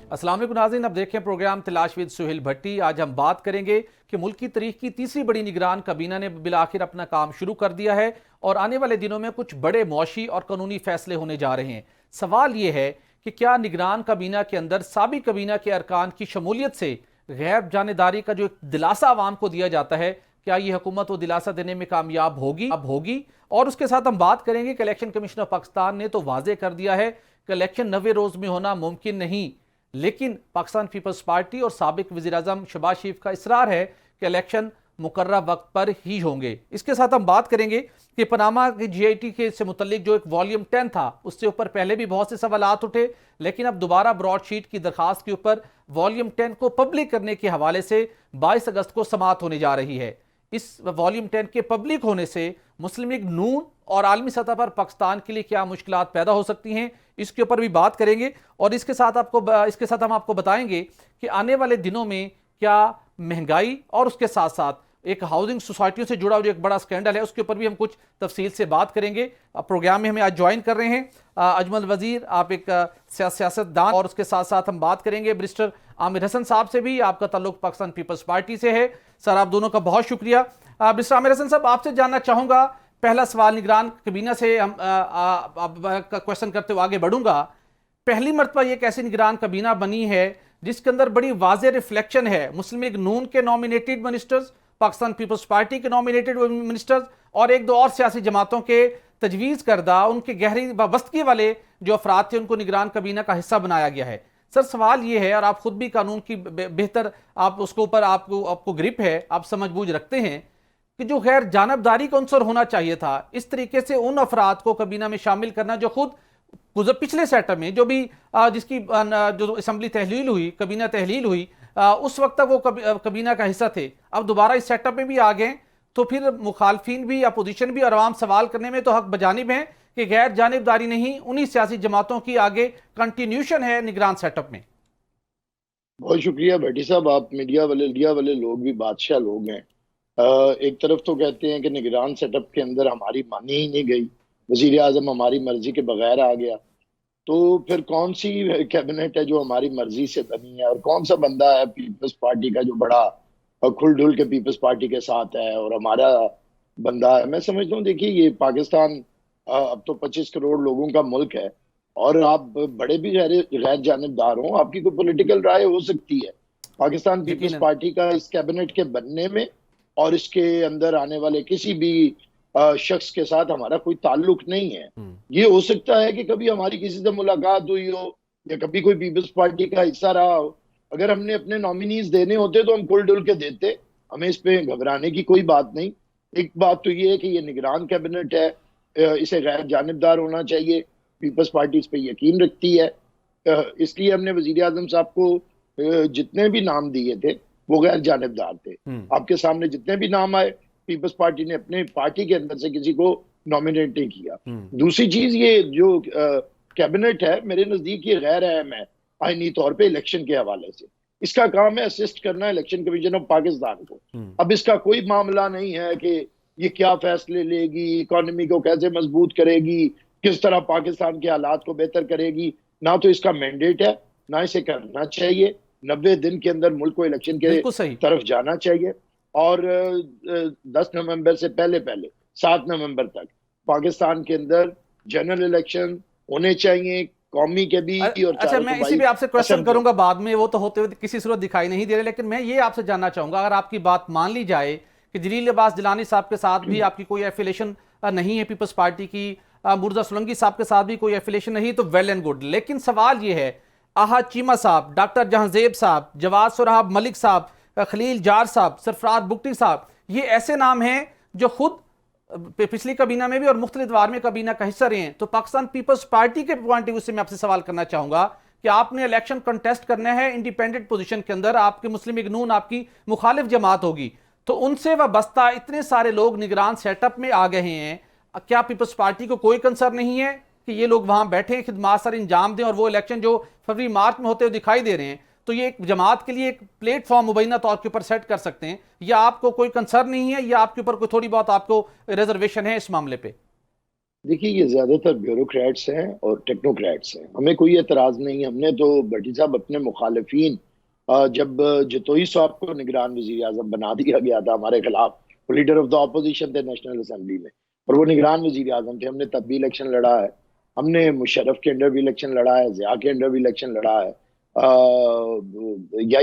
अस्सलाम वालेकुम नाज़रीन, अब देखें प्रोग्राम तलाश विद सुहेल भट्टी। आज हम बात करेंगे कि मुल्क की तारीख की तीसरी बड़ी निगरान काबीना ने बिलाखिर अपना काम शुरू कर दिया है और आने वाले दिनों में कुछ बड़े मुआशी और कानूनी फैसले होने जा रहे हैं। सवाल ये है कि क्या निगरान काबीना के अंदर साबिक काबीना के अरकान की शमूलियत से गैर जानेदारी का जो एक दिलासा आवाम को दिया जाता है, क्या ये हुकूमत वो दिलासा देने में कामयाब होगी? और उसके साथ हम बात करेंगे कि इलेक्शन कमीशन ऑफ पाकिस्तान ने तो वाजे कर दिया है कि इलेक्शन 90 रोज में होना मुमकिन नहीं, लेकिन पाकिस्तान पीपल्स पार्टी और साबिक वज़ीर-ए-आज़म शहबाज शरीफ का इसरार है कि इलेक्शन मुकर्रर वक्त पर ही होंगे। इसके साथ हम बात करेंगे कि पनामा की GIT के से मुतल्लिक जो एक वॉल्यूम 10 था, उससे ऊपर पहले भी बहुत से सवालात उठे, लेकिन अब दोबारा ब्रॉडशीट की दरखास्त के ऊपर वॉल्यूम 10 को पब्लिक करने के हवाले से 22 अगस्त को समाअत होने जा रही है। इस वॉल्यूम 10 के पब्लिक होने से मुस्लिम लीग नून और आलमी सतह पर पाकिस्तान के लिए क्या मुश्किलात पैदा हो सकती हैं, इसके ऊपर भी बात करेंगे। और इसके साथ हम आपको बताएंगे कि आने वाले दिनों में क्या महंगाई और उसके साथ साथ एक हाउसिंग सोसाइटियों से जुड़ा जो एक बड़ा स्कैंडल है, उसके ऊपर भी हम कुछ तफसील से बात करेंगे। प्रोग्राम में हमें आज ज्वाइन कर रहे हैं अजमल वजीर, आप एक सियासतदान, और उसके साथ साथ हम बात करेंगे बैरिस्टर आमिर हसन साहब से भी, आपका ताल्लुक पाकिस्तान पीपल्स पार्टी से है। सर, आप दोनों का बहुत शुक्रिया। बैरिस्टर आमिर हसन साहब, आपसे जानना चाहूंगा, पहला सवाल निगरान काबीना से हम क्वेश्चन करते हुए आगे बढ़ूंगा। पहली मरतबा ये एक ऐसी निगरान काबीना बनी है जिसके अंदर बड़ी वाज़ेह रिफ्लेक्शन है मुस्लिम लीग नून के नॉमिनेटेड मिनिस्टर्स, पाकिस्तान पीपल्स पार्टी के नॉमिनेटेड मिनिस्टर्स और एक दो और सियासी जमातों के तजवीज़ करदा उनके गहरी वाबस्तगी वाले जो अफराद थे, उनको निगरान काबीना का हिस्सा बनाया गया है। सर, सवाल ये है, और आप खुद भी कानून की बेहतर आप उसके ऊपर आपको ग्रिप है, आप समझ बूझ रखते हैं कि जो गैर जानबदारी का अंसर होना चाहिए था, इस तरीके से उन अफराद को काबीना में शामिल करना जो खुद पिछले सेटअप में जो भी जिसकी जो असेंबली तहलील हुई, काबीना तहलील हुई, उस वक्त तक वो काबीना का हिस्सा थे, अब दोबारा इस सेटअप में भी आ गए, तो फिर मुखालफिन भी, अपोजिशन भी और आवाम सवाल करने में तो हक बजानिब हैं कि गैर जानिबदारी नहीं, उन्हीं सियासी जमातों की आगे कंटिन्यूशन है निगरान सेटअप में। बहुत शुक्रिया भट्टी साहब, आप मीडिया वाले लोग भी बादशाह लोग हैं। एक तरफ तो कहते हैं कि निगरान सेटअप के अंदर हमारी मानी ही नहीं गई, वजीर आजम हमारी मर्जी के बगैर आ गया, तो फिर कौन सी कैबिनेट है जो हमारी मर्जी से बनी है, और कौन सा बंदा है पीपल्स पार्टी का जो बड़ा खुलडुल के पीपल्स पार्टी के साथ है और हमारा बंदा है। मैं समझता हूँ, देखिए, ये पाकिस्तान अब तो 25 करोड़ लोगों का मुल्क है, और आप बड़े भी गैर जानिबदार हो, आपकी कोई पॉलिटिकल राय हो सकती है। पाकिस्तान पीपल्स पार्टी का इस कैबिनेट के बनने में और इसके अंदर आने वाले किसी भी शख्स के साथ हमारा कोई ताल्लुक नहीं है। ये हो सकता है कि कभी हमारी किसी से मुलाकात हुई हो या कभी कोई पीपल्स पार्टी का हिस्सा रहा हो। अगर हमने अपने नॉमिनीज देने होते तो हम खुल डुल के देते, हमें इस पे घबराने की कोई बात नहीं। एक बात तो ये है कि ये निगरान कैबिनेट है, इसे गैर जानिबदार होना चाहिए, पीपल्स पार्टी इस पे यकीन रखती है, इसलिए हमने वजीर आजम साहब को जितने भी नाम दिए थे वो गैर जानिबदार थे। आपके सामने जितने भी नाम आए, पीपल्स पार्टी ने अपने पार्टी के अंदर से किसी को नॉमिनेट नहीं किया। दूसरी चीज, ये जो कैबिनेट है, मेरे नजदीक ये गैर अहम है आईनी तौर पे इलेक्शन के हवाले से। इसका काम है असिस्ट करना इलेक्शन कमीशन ऑफ पाकिस्तान को। अब इसका कोई मामला नहीं है कि ये क्या फैसले लेगी, इकोनॉमी को कैसे मजबूत करेगी, किस तरह पाकिस्तान के हालात को बेहतर करेगी। ना तो इसका मैंडेट है, ना इसे करना चाहिए। 90 दिन के अंदर मुल्क को इलेक्शन के तरफ जाना चाहिए, और 10 नवंबर से पहले 7 नवंबर तक पाकिस्तान के अंदर जनरल इलेक्शन होने चाहिए, कौमी के भी। और अच्छा, मैं इसी पे आपसे क्वेश्चन करूंगा बाद में, वो तो होते हुए किसी सूरत दिखाई नहीं दे रहे, लेकिन मैं ये आपसे जानना चाहूंगा, अगर आपकी बात मान ली जाए कि जलील अब्बास जिलानी साहब के साथ भी आपकी कोई एफिलेशन नहीं है पीपल्स पार्टी की, मुर्जा सोलंकी साहब के साथ भी कोई एफिलेशन नहीं, तो वेल एंड गुड। लेकिन सवाल ये है, आहा चीमा साहब, डॉक्टर जहांजेब साहब, जवाद सुराब मलिक साहब, खलील जार साहब, सरफराज बुगटी साहब, ये ऐसे नाम हैं जो खुद पिछली काबीना में भी और मुख्तलिफ वार में काबीना का हिस्सा रहे हैं। तो पाकिस्तान पीपल्स पार्टी के पॉइंट ऑफ व्यू से मैं आपसे सवाल करना चाहूंगा कि आपने इलेक्शन कंटेस्ट करना है इंडिपेंडेंट पोजीशन के अंदर, आपके मुस्लिम लीग नून आपकी मुखालिफ जमात होगी, तो उनसे वाबस्ता इतने सारे लोग निगरान सेटअप में आ गए हैं, क्या पीपल्स पार्टी को कोई कंसर्न नहीं है कि ये लोग वहां बैठे खिदमात सर इंजाम दें और वो इलेक्शन जो फरवरी मार्च में होते हुए दिखाई दे रहे हैं, तो ये एक जमात के लिए एक प्लेटफॉर्म मुबैना तौर के ऊपर सेट कर सकते हैं, या आपको कोई कंसर्न नहीं है, या आपके ऊपर कोई थोड़ी बहुत आपको रिजर्वेशन है इस मामले पे? देखिए, ये ज्यादातर ब्यूरोक्रेट्स हैं और टेक्नोक्रेट्स हैं। हमें कोई एतराज नहीं। हमने तो भट्टी साहब अपने मुखालिफिन, जब जतोई साहब को निगरान वजीर आजम बना दिया गया था हमारे खिलाफ, वो लीडर ऑफ द ऑपोजिशन थे नेशनल असेंबली में, और वो निगरान वजीर आजम थे, हमने तब भी इलेक्शन लड़ा है। हमने मुशर्रफ के अंडर भी इलेक्शन लड़ा है, जिया के अंडर भी इलेक्शन लड़ा है।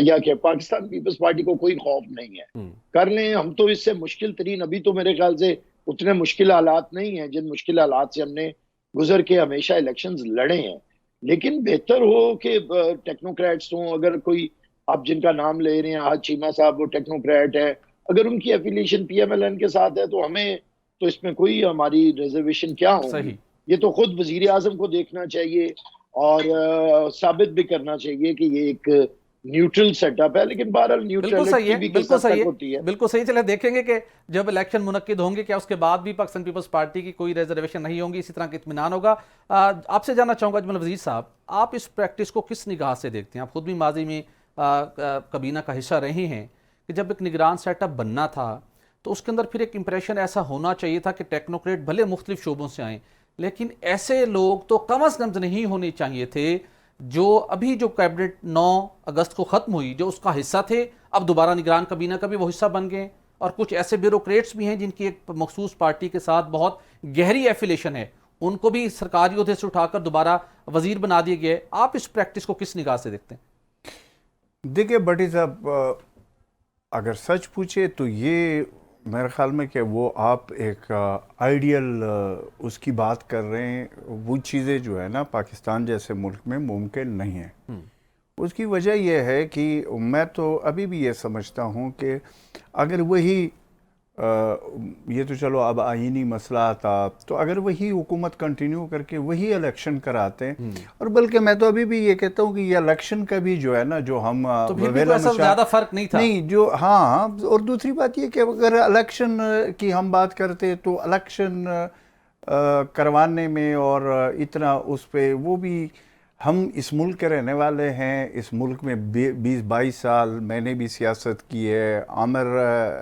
या के पाकिस्तान पीपल्स पार्टी को कोई खौफ नहीं है। कर लें, हम तो इससे मुश्किल तरीन, अभी तो मेरे ख्याल से उतने मुश्किल हालात नहीं हैं जिन मुश्किल हालात से हमने गुजर के हमेशा इलेक्शंस लड़े हैं। लेकिन बेहतर हो कि टेक्नोक्रेट्स हों। अगर कोई, आप जिनका नाम ले रहे हैं, आज चीमा साहब, वो टेक्नोक्रेट है, अगर उनकी एफिलिएशन पीएमएलएन के साथ है तो हमें तो इसमें कोई हमारी रिजर्वेशन क्या होगी। ये तो खुद वजीर आजम को देखना चाहिए और साबित भी करना चाहिए कि ये एक न्यूट्रल सेटअप है। लेकिन बहरहाल न्यूट्रलिटी भी किस हद तक होती है। बिल्कुल सही। चले देखेंगे कि जब इलेक्शन मुनक्किद होंगे क्या उसके बाद भी पाकिस्तान पीपल्स पार्टी की कोई रिजर्वेशन नहीं होगी, इसी तरह का इत्मीनान होगा। आपसे जानना चाहूंगा अजमल वजीर साहब, आप इस प्रैक्टिस को किस निगाह से देखते हैं? आप खुद भी माजी में कबीना का हिस्सा रहे हैं कि जब एक निगरान सेटअप बनना था तो उसके अंदर फिर एक इंप्रेशन ऐसा होना चाहिए था कि टेक्नोक्रेट भले मुख्तलिफ शोबों से आए, लेकिन ऐसे लोग तो कम अज कम नहीं होने चाहिए थे जो अभी जो कैबिनेट 9 अगस्त को ख़त्म हुई जो उसका हिस्सा थे, अब दोबारा निगरान कबीना का भी वो हिस्सा बन गए। और कुछ ऐसे ब्यूरोक्रेट्स भी हैं जिनकी एक मखसूस पार्टी के साथ बहुत गहरी एफिलेशन है, उनको भी सरकारी ओहदे से उठाकर दोबारा वजीर बना दिए गए। आप इस प्रैक्टिस को किस निगाह से देखते हैं? देखिए भट्टी साहब, अगर सच पूछे तो ये मेरे ख्याल में कि वो आप एक आइडियल उसकी बात कर रहे हैं, वो चीज़ें जो है ना पाकिस्तान जैसे मुल्क में मुमकिन नहीं है। उसकी वजह यह है कि मैं तो अभी भी ये समझता हूँ कि अगर वही ये तो चलो अब आईनी मसला था, तो अगर वही हुकूमत कंटिन्यू करके वही इलेक्शन कराते हैं, और बल्कि मैं तो अभी भी ये कहता हूँ कि ये इलेक्शन का भी जो है ना, जो हम तो फिर भी तो ऐसा ज़्यादा फर्क नहीं था। नहीं, जो हाँ, और दूसरी बात ये कि अगर इलेक्शन की हम बात करते तो इलेक्शन करवाने में और इतना उस पर, वो भी हम इस मुल्क के रहने वाले हैं, इस मुल्क में 20-22 साल मैंने भी सियासत की है, आमिर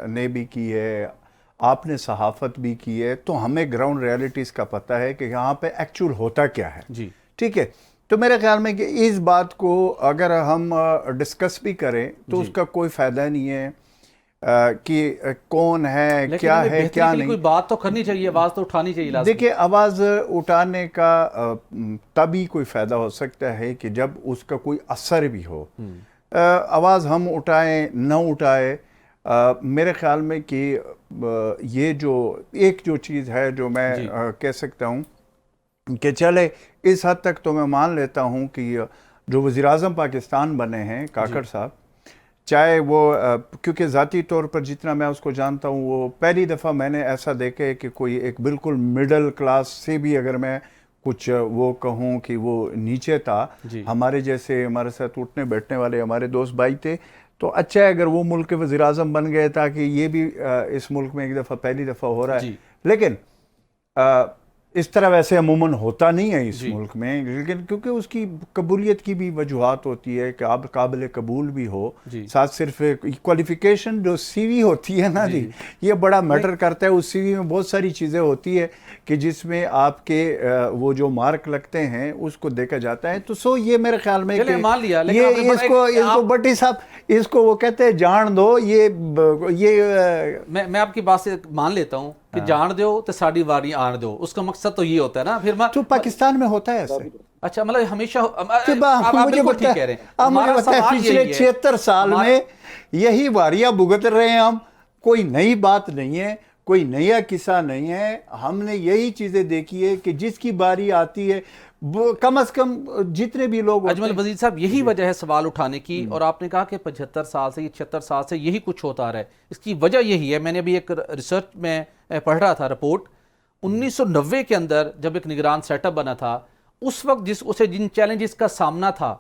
ने भी की है, आपने सहाफ़त भी की है, तो हमें ग्राउंड रियलिटीज़ का पता है कि यहाँ पे एक्चुअल होता क्या है जी। ठीक है, तो मेरे ख्याल में कि इस बात को अगर हम डिस्कस भी करें तो उसका कोई फ़ायदा नहीं है कि कौन है, क्या है, क्या नहीं। कोई बात तो करनी चाहिए, आवाज़ तो उठानी चाहिए। देखिए, आवाज़ उठाने का तभी कोई फ़ायदा हो सकता है कि जब उसका कोई असर भी हो। आवाज़ हम उठाएं न उठाएं, मेरे ख्याल में कि ये जो एक जो चीज़ है जो मैं कह सकता हूँ कि चले इस हद तक तो मैं मान लेता हूँ कि जो वज़ीर-ए-आज़म पाकिस्तान बने हैं काकड़ साहब, चाहे वो क्योंकि ज़ाती तौर पर जितना मैं उसको जानता हूँ, वो पहली दफ़ा मैंने ऐसा देखा है कि कोई एक बिल्कुल मिडल क्लास से भी अगर मैं कुछ वो कहूँ कि वो नीचे था, हमारे जैसे हमारे साथ उठने बैठने वाले हमारे दोस्त भाई थे, तो अच्छा है अगर वो मुल्क के वज़ीर आज़म बन गए, ताकि ये भी इस मुल्क में एक दफ़ा पहली दफ़ा हो रहा है। लेकिन इस तरह वैसे अमूमन होता नहीं है इस मुल्क में, लेकिन क्योंकि उसकी कबूलियत की भी वजूहात होती है कि आप काबिल कबूल भी हो, साथ सिर्फ क्वालिफिकेशन जो सीवी होती है ना जी, ये बड़ा मैटर करता है। उस सीवी में बहुत सारी चीज़ें होती है कि जिसमें आपके वो जो मार्क लगते हैं उसको देखा जाता है। तो सो ये मेरे ख्याल में कि मान लिया, ये इसको भट्टी साहब इसको वो कहते हैं जान दो। ये मैं आपकी बात से मान लेता हूँ कि जान दो तो साड़ी वारी आन दो, उसका मकसद तो ये होता है ना। फिर तो पाकिस्तान में होता है ऐसे। अच्छा, मतलब हमेशा मुझे ठीक कह रहे हैं, मुझे बताया पिछले 76 साल में यही वारियां भुगत रहे हैं हम। कोई नई बात नहीं है, कोई नया किस्सा नहीं है। हमने यही चीजें देखी है कि जिसकी बारी आती है कम से कम जितने भी लोग। अजमल वजीर साहब, यही वजह है सवाल उठाने की, और आपने कहा कि 75 साल से 76 साल से यही कुछ होता रहा है। इसकी वजह यही है, मैंने अभी एक रिसर्च में पढ़ रहा था रिपोर्ट, 1990 के अंदर जब एक निगरान सेटअप बना था, उस वक्त जिन चैलेंजेस का सामना था,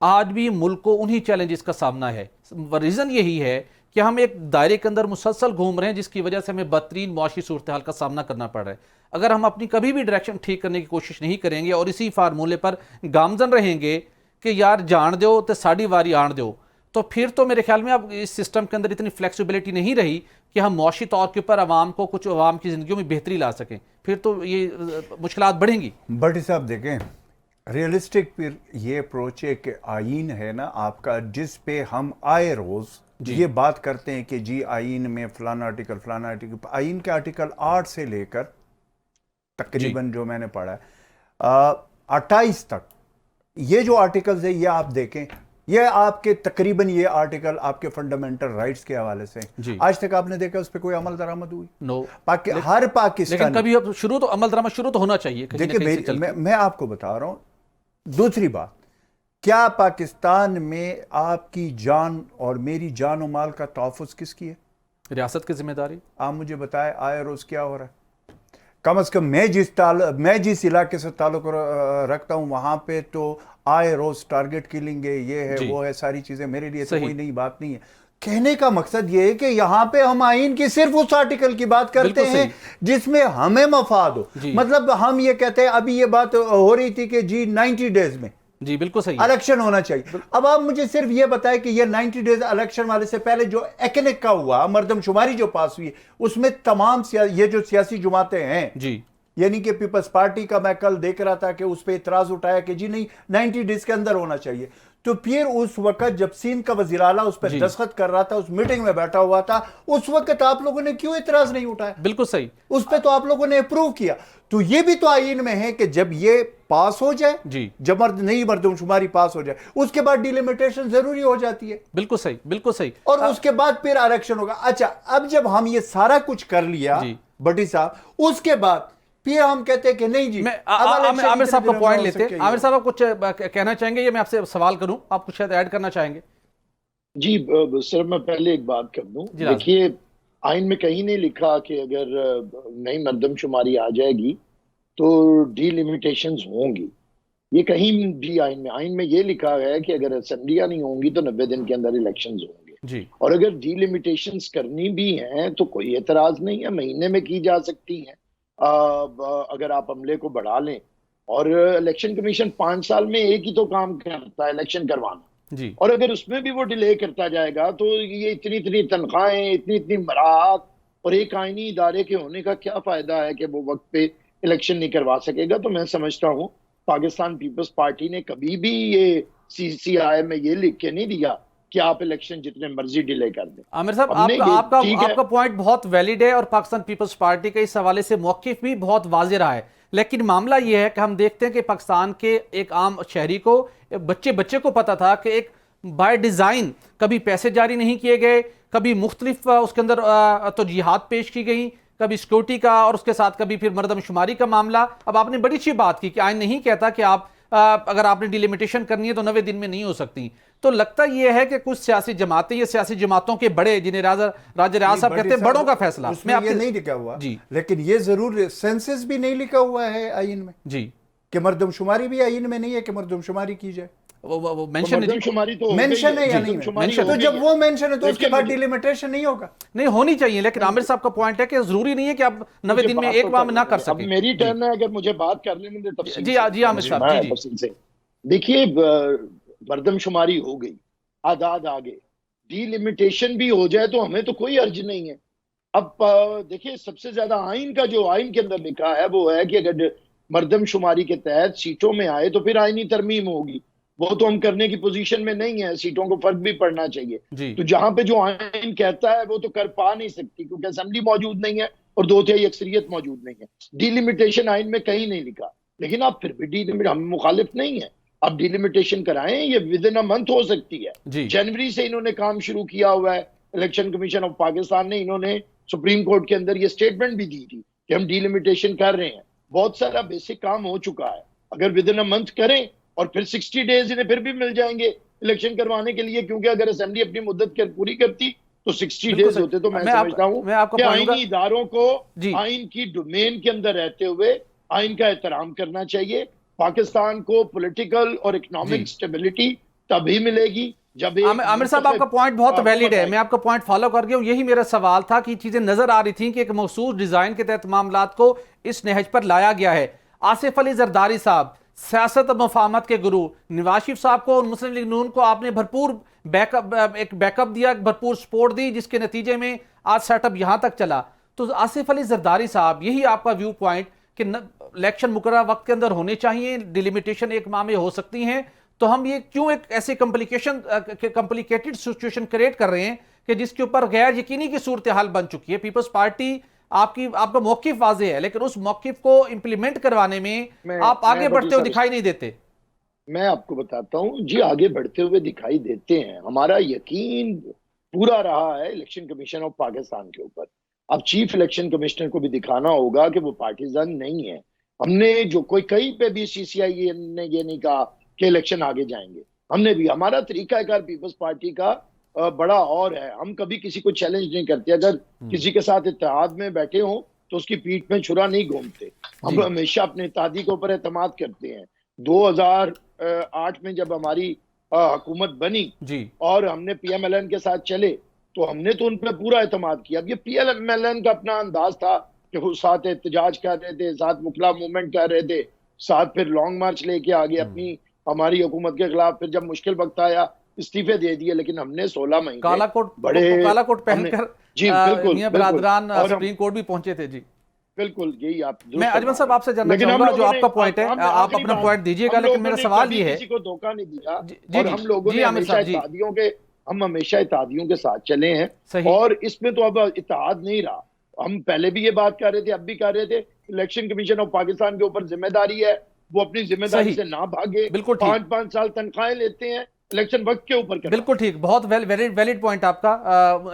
आज भी मुल्क को उन्हीं चैलेंजेस का सामना है। रीज़न यही है कि हम एक दायरे के अंदर मुसलसल घूम रहे हैं, जिसकी वजह से हमें बदतरीन मुआशी सूरत हाल का सामना करना पड़ रहा है। अगर हम अपनी कभी भी डायरेक्शन ठीक करने की कोशिश नहीं करेंगे और इसी फार्मूले पर गामजन रहेंगे कि यार जान दो तो साड़ी वारी आन दो, तो फिर तो मेरे ख्याल में अब इस सिस्टम के अंदर इतनी फ्लेक्सिबिलिटी नहीं रही कि हम मुआशी तौर के ऊपर आवाम को, कुछ आवाम की ज़िंदगी में बेहतरी ला सकें। फिर तो ये मुश्किलात बढ़ेंगी। भट्टी साहब देखें, रियलिस्टिक फिर ये अप्रोच है कि आइन है ना आपका, जिस पे हम आए रोज ये बात करते हैं कि जी आइन में फलाना आर्टिकल, आइन के आर्टिकल 8 से लेकर तकरीबन जो मैंने पढ़ा है 28 तक, ये जो आर्टिकल्स है ये आप देखें, ये आपके तकरीबन ये आर्टिकल आपके फंडामेंटल राइट्स के हवाले से आज तक आपने देखा उस पर कोई अमल दरामद हुई? नो। हर पाकिस्तान, लेकिन कभी अब शुरू तो अमल दरामद शुरू तो होना चाहिए। देखिए मैं आपको बता रहा हूं, दूसरी बात, क्या पाकिस्तान में आपकी जान और मेरी जान और माल का तहफ़्फ़ुज़ किसकी है? रियासत की जिम्मेदारी। आप मुझे बताएं आए रोज क्या हो रहा है? कम से कम मैं जिस इलाके से ताल्लुक रखता हूं वहां पे तो आए रोज टारगेट किलिंग है, ये है वो है, सारी चीजें मेरे लिए तो कोई नई बात नहीं है। कहने का मकसद ये है कि यहाँ पे हम आइन की सिर्फ उस आर्टिकल की बात करते हैं जिसमें हमें मफाद हो। मतलब हम ये कहते हैं, अभी ये बात हो रही थी कि जी 90 डेज में जी बिल्कुल सही इलेक्शन होना चाहिए। अब आप मुझे सिर्फ ये बताएं कि ये 90 डेज इलेक्शन वाले से पहले जो एक्नेक का हुआ मर्दमशुमारी जो पास हुई, उसमें तमाम ये जो सियासी जमातें हैं जी, यानी कि पीपल्स पार्टी का मैं कल देख रहा था कि उस पर इतराज उठाया कि जी नहीं 90 डेज के अंदर होना चाहिए। तो फिर उस वक्त जब सिंध का वज़ीर आला उस पर दस्तखत कर रहा था, उस मीटिंग में बैठा हुआ था, उस वक्त आप लोगों ने क्यों इतराज नहीं उठाया? बिल्कुल सही, उस पर तो आप लोगों ने अप्रूव किया। तो ये भी तो आईन में है कि जब ये पास हो जाए जी, जब नई मर्दमशुमारी पास हो जाए, उसके बाद डिलिमिटेशन जरूरी हो जाती है। बिल्कुल सही, बिल्कुल सही। और उसके बाद फिर आरक्षण होगा। अच्छा, अब जब हम ये सारा कुछ कर लिया भट्टी साहब, उसके बाद फिर हम कहते हैं कि नहीं जी। आमिर साहब का पॉइंट लेते हैं। आमिर साहब आप कुछ कहना चाहेंगे? ये मैं आपसे सवाल करूं, आप कुछ शायद ऐड करना चाहेंगे? जी सिर्फ मैं पहले एक बात कर दूं। देखिए, आइन में कहीं नहीं लिखा कि अगर नई मर्दमशुमारी आ जाएगी तो डिलिमिटेशंस होंगी। ये कहीं भी आइन में ये लिखा है कि अगर असेंबलियां नहीं होंगी तो 90 दिन के अंदर इलेक्शंस होंगे जी। और अगर डिलिमिटेशंस करनी भी हैं तो कोई एतराज नहीं है, महीने में की जा सकती है अगर आप अमले को बढ़ा लें। और इलेक्शन कमीशन 5 साल में एक ही तो काम करता है, इलेक्शन करवाना जी। और अगर उसमें भी वो डिले करता जाएगा तो ये इतनी इतनी तनख्वाहें, इतनी इतनी मराहत और एक आईनी इदारे के होने का क्या फायदा है कि वो वक्त पे इलेक्शन नहीं करवा सकेगा। तो मैं समझता हूँ पाकिस्तान पीपल्स पार्टी ने कभी भी ये CCI में ये लिख के नहीं दिया कि आप इलेक्शन जितने मर्जी डिले कर दें। आमिर साहब, आपका पॉइंट बहुत वैलिड है और पाकिस्तान पीपल्स पार्टी का इस हवाले से मौकिफ भी बहुत वाज़ेह रहा है। लेकिन मामला यह है कि हम देखते हैं कि पाकिस्तान के एक आम शहरी को, बच्चे को पता था कि एक बाय डिज़ाइन कभी पैसे जारी नहीं किए गए, कभी मुख्तलिफ उसके अंदर तौजीहात पेश की गई, कभी सिक्योरिटी का और उसके साथ कभी फिर मर्दमशुमारी का मामला। अब आपने बड़ी अच्छी बात की कि आइन नहीं कहता कि आप अगर आपने डिलिमिटेशन करनी है तो 90 दिन में नहीं हो सकती। तो लगता यह है कि कुछ सियासी जमातें, ये सियासी जमातों के बड़े, जिन्हें राजा रियाज साहब कहते हैं, बड़ों का फैसला, उसमें ये नहीं लिखा हुआ जी, लेकिन ये जरूर सेंसस भी नहीं लिखा हुआ है आइन में जी, कि मर्दमशुमारी भी आइन में नहीं है कि मर्दमशुमारी की जाए। वो मेंशन है या नहीं मेंशन? तो जब वो मेंशन है तो उसके बाद डिलिमिटेशन नहीं होगा, नहीं होनी चाहिए। लेकिन आमिर साहब का पॉइंट है कि जरूरी नहीं है कि आप 90 दिन में एक बार में ना कर सके। मेरी टर्न है, अगर मुझे बात कर लेने दे तफसील जी जी आमिर साहब जी। देखिए, मर्दमशुमारी हो गई, आदाद आ गए, डिलिमिटेशन भी हो जाए तो हमें तो कोई अर्ज नहीं है। अब देखिए, सबसे ज्यादा आइन का जो आइन के अंदर लिखा है वो है कि अगर मर्दमशुमारी के तहत सीटों में आए तो फिर आइनी तरमीम होगी। वो तो हम करने की पोजीशन में नहीं है, सीटों को फर्क भी पड़ना चाहिए। तो जहां पे जो आइन कहता है वो तो कर पा नहीं सकती क्योंकि असेंबली मौजूद नहीं है और 2/3 अक्सरियत मौजूद नहीं है। डिलिमिटेशन आइन में कहीं नहीं लिखा, लेकिन आप फिर भी हम मुखालिफ नहीं है, आप डिलिमिटेशन कराएं, ये विद इन अ मंथ हो सकती है। जनवरी से इन्होंने काम शुरू किया हुआ है। इलेक्शन कमीशन ऑफ पाकिस्तान ने, इन्होंने सुप्रीम कोर्ट के अंदर ये स्टेटमेंट भी दी थी कि हम डिलिमिटेशन कर रहे हैं। बहुत सारा बेसिक काम हो चुका है। अगर विद इन अ मंथ करें और फिर 60 डेज इन्हें फिर भी मिल जाएंगे इलेक्शन करवाने के लिए, क्योंकि अगर असेंबली अपनी मुद्दत पूरी करती तो 60 डेज होते। तो मैं समझता हूँ कि आईनी इदारों को आइन की डोमेन के अंदर रहते हुए आइन का एहतराम करना चाहिए। पाकिस्तान को पॉलिटिकल और इकोनॉमिक स्टेबिलिटी तभी मिलेगी जब आमिर साहब, आपका पॉइंट बहुत वैलिड है, मैं आपका पॉइंट फॉलो कर गया हूं। यही मेरा सवाल था कि चीजें नजर आ रही थी कि एक मखसूस डिजाइन के तहत मामलात को इस नहज पर लाया गया है। आसिफ अली जरदारी साहब, सियासत और मफाहमत के गुरु, नवाज शरीफ साहब को और मुस्लिम लीग नून को आपने भरपूर बैकअप दिया, भरपूर सपोर्ट दी, जिसके नतीजे में आज सेटअप यहां तक चला। तो आसिफ अली जरदारी साहब, यही आपका व्यू पॉइंट, कि इलेक्शन मुकर्रर वक्त के अंदर होने चाहिए, डिलिमिटेशन एक माह में हो सकती हैं, तो हम ये क्यों एक ऐसे कॉम्प्लिकेटेड सिचुएशन क्रिएट कर रहे हैं कि जिसके ऊपर गैर यकीनी की सूरत हाल बन चुकी है। पीपल्स पार्टी आपका मौकिफ वाज़ेह है, लेकिन उस मौकिफ को इंप्लीमेंट करवाने में आप आगे बढ़ते हुए दिखाई नहीं देते। मैं आपको बताता हूं जी, आगे बढ़ते हुए दिखाई देते हैं। हमारा यकीन पूरा रहा है इलेक्शन कमीशन ऑफ पाकिस्तान के ऊपर। अब चीफ इलेक्शन कमिश्नर को भी दिखाना होगा कि वो पार्टिजान नहीं है। हमने जो कहीं पे भी सीसीआई ने ये नहीं कहा कि इलेक्शन आगे जाएंगे। हमने भी, हमारा तरीकाकार पीपल्स पार्टी का बड़ा और है। हम कभी किसी को चैलेंज नहीं करते। अगर किसी के साथ इत्तेहाद में बैठे हों तो उसकी पीठ में छुरा नहीं घूमते। हम हमेशा अपने इत्तेहादी के ऊपर एतमाद करते हैं। 2008 में जब हमारी हुकूमत बनी जी, और हमने पीएमएलएन के साथ चले, तो हमने तो उन पर पूरा एतमाद किया। अब ये पीएमएलएन का अपना अंदाज था कि वो साथ एहतजाज कर रहे थे, साथ मुखला मूवमेंट कर रहे थे, साथ फिर लॉन्ग मार्च लेके आगे अपनी हमारी हुकूमत के खिलाफ। फिर जब मुश्किल वक्त आया इस्तीफे दे दिए, लेकिन हमने 16 महीने काला कोट पहनकर जी बिल्कुल बरादरान सुप्रीम कोर्ट भी पहुंचे थे जी। बिल्कुल, यही आप। मैं अजमल साहब आपसे जानना चाहूंगा, जो आपका पॉइंट है, आप अपना पॉइंट दीजिएगा, लेकिन मेरा सवाल ये है, किसी को धोखा नहीं दिया और हम लोगों ने हमेशा इत्तेहादियों के साथ चले हैं, और इसमें तो अब इत्तेहाद नहीं रहा। हम पहले भी ये बात कर रहे थे, अब भी कर रहे थे। इलेक्शन कमीशन ऑफ पाकिस्तान के ऊपर जिम्मेदारी है, वो अपनी जिम्मेदारी से ना भागे। 5-5 साल तनख्वाहें लेते हैं, इलेक्शन वक्त के ऊपर। बिल्कुल ठीक, बहुत वैलिड पॉइंट आपका।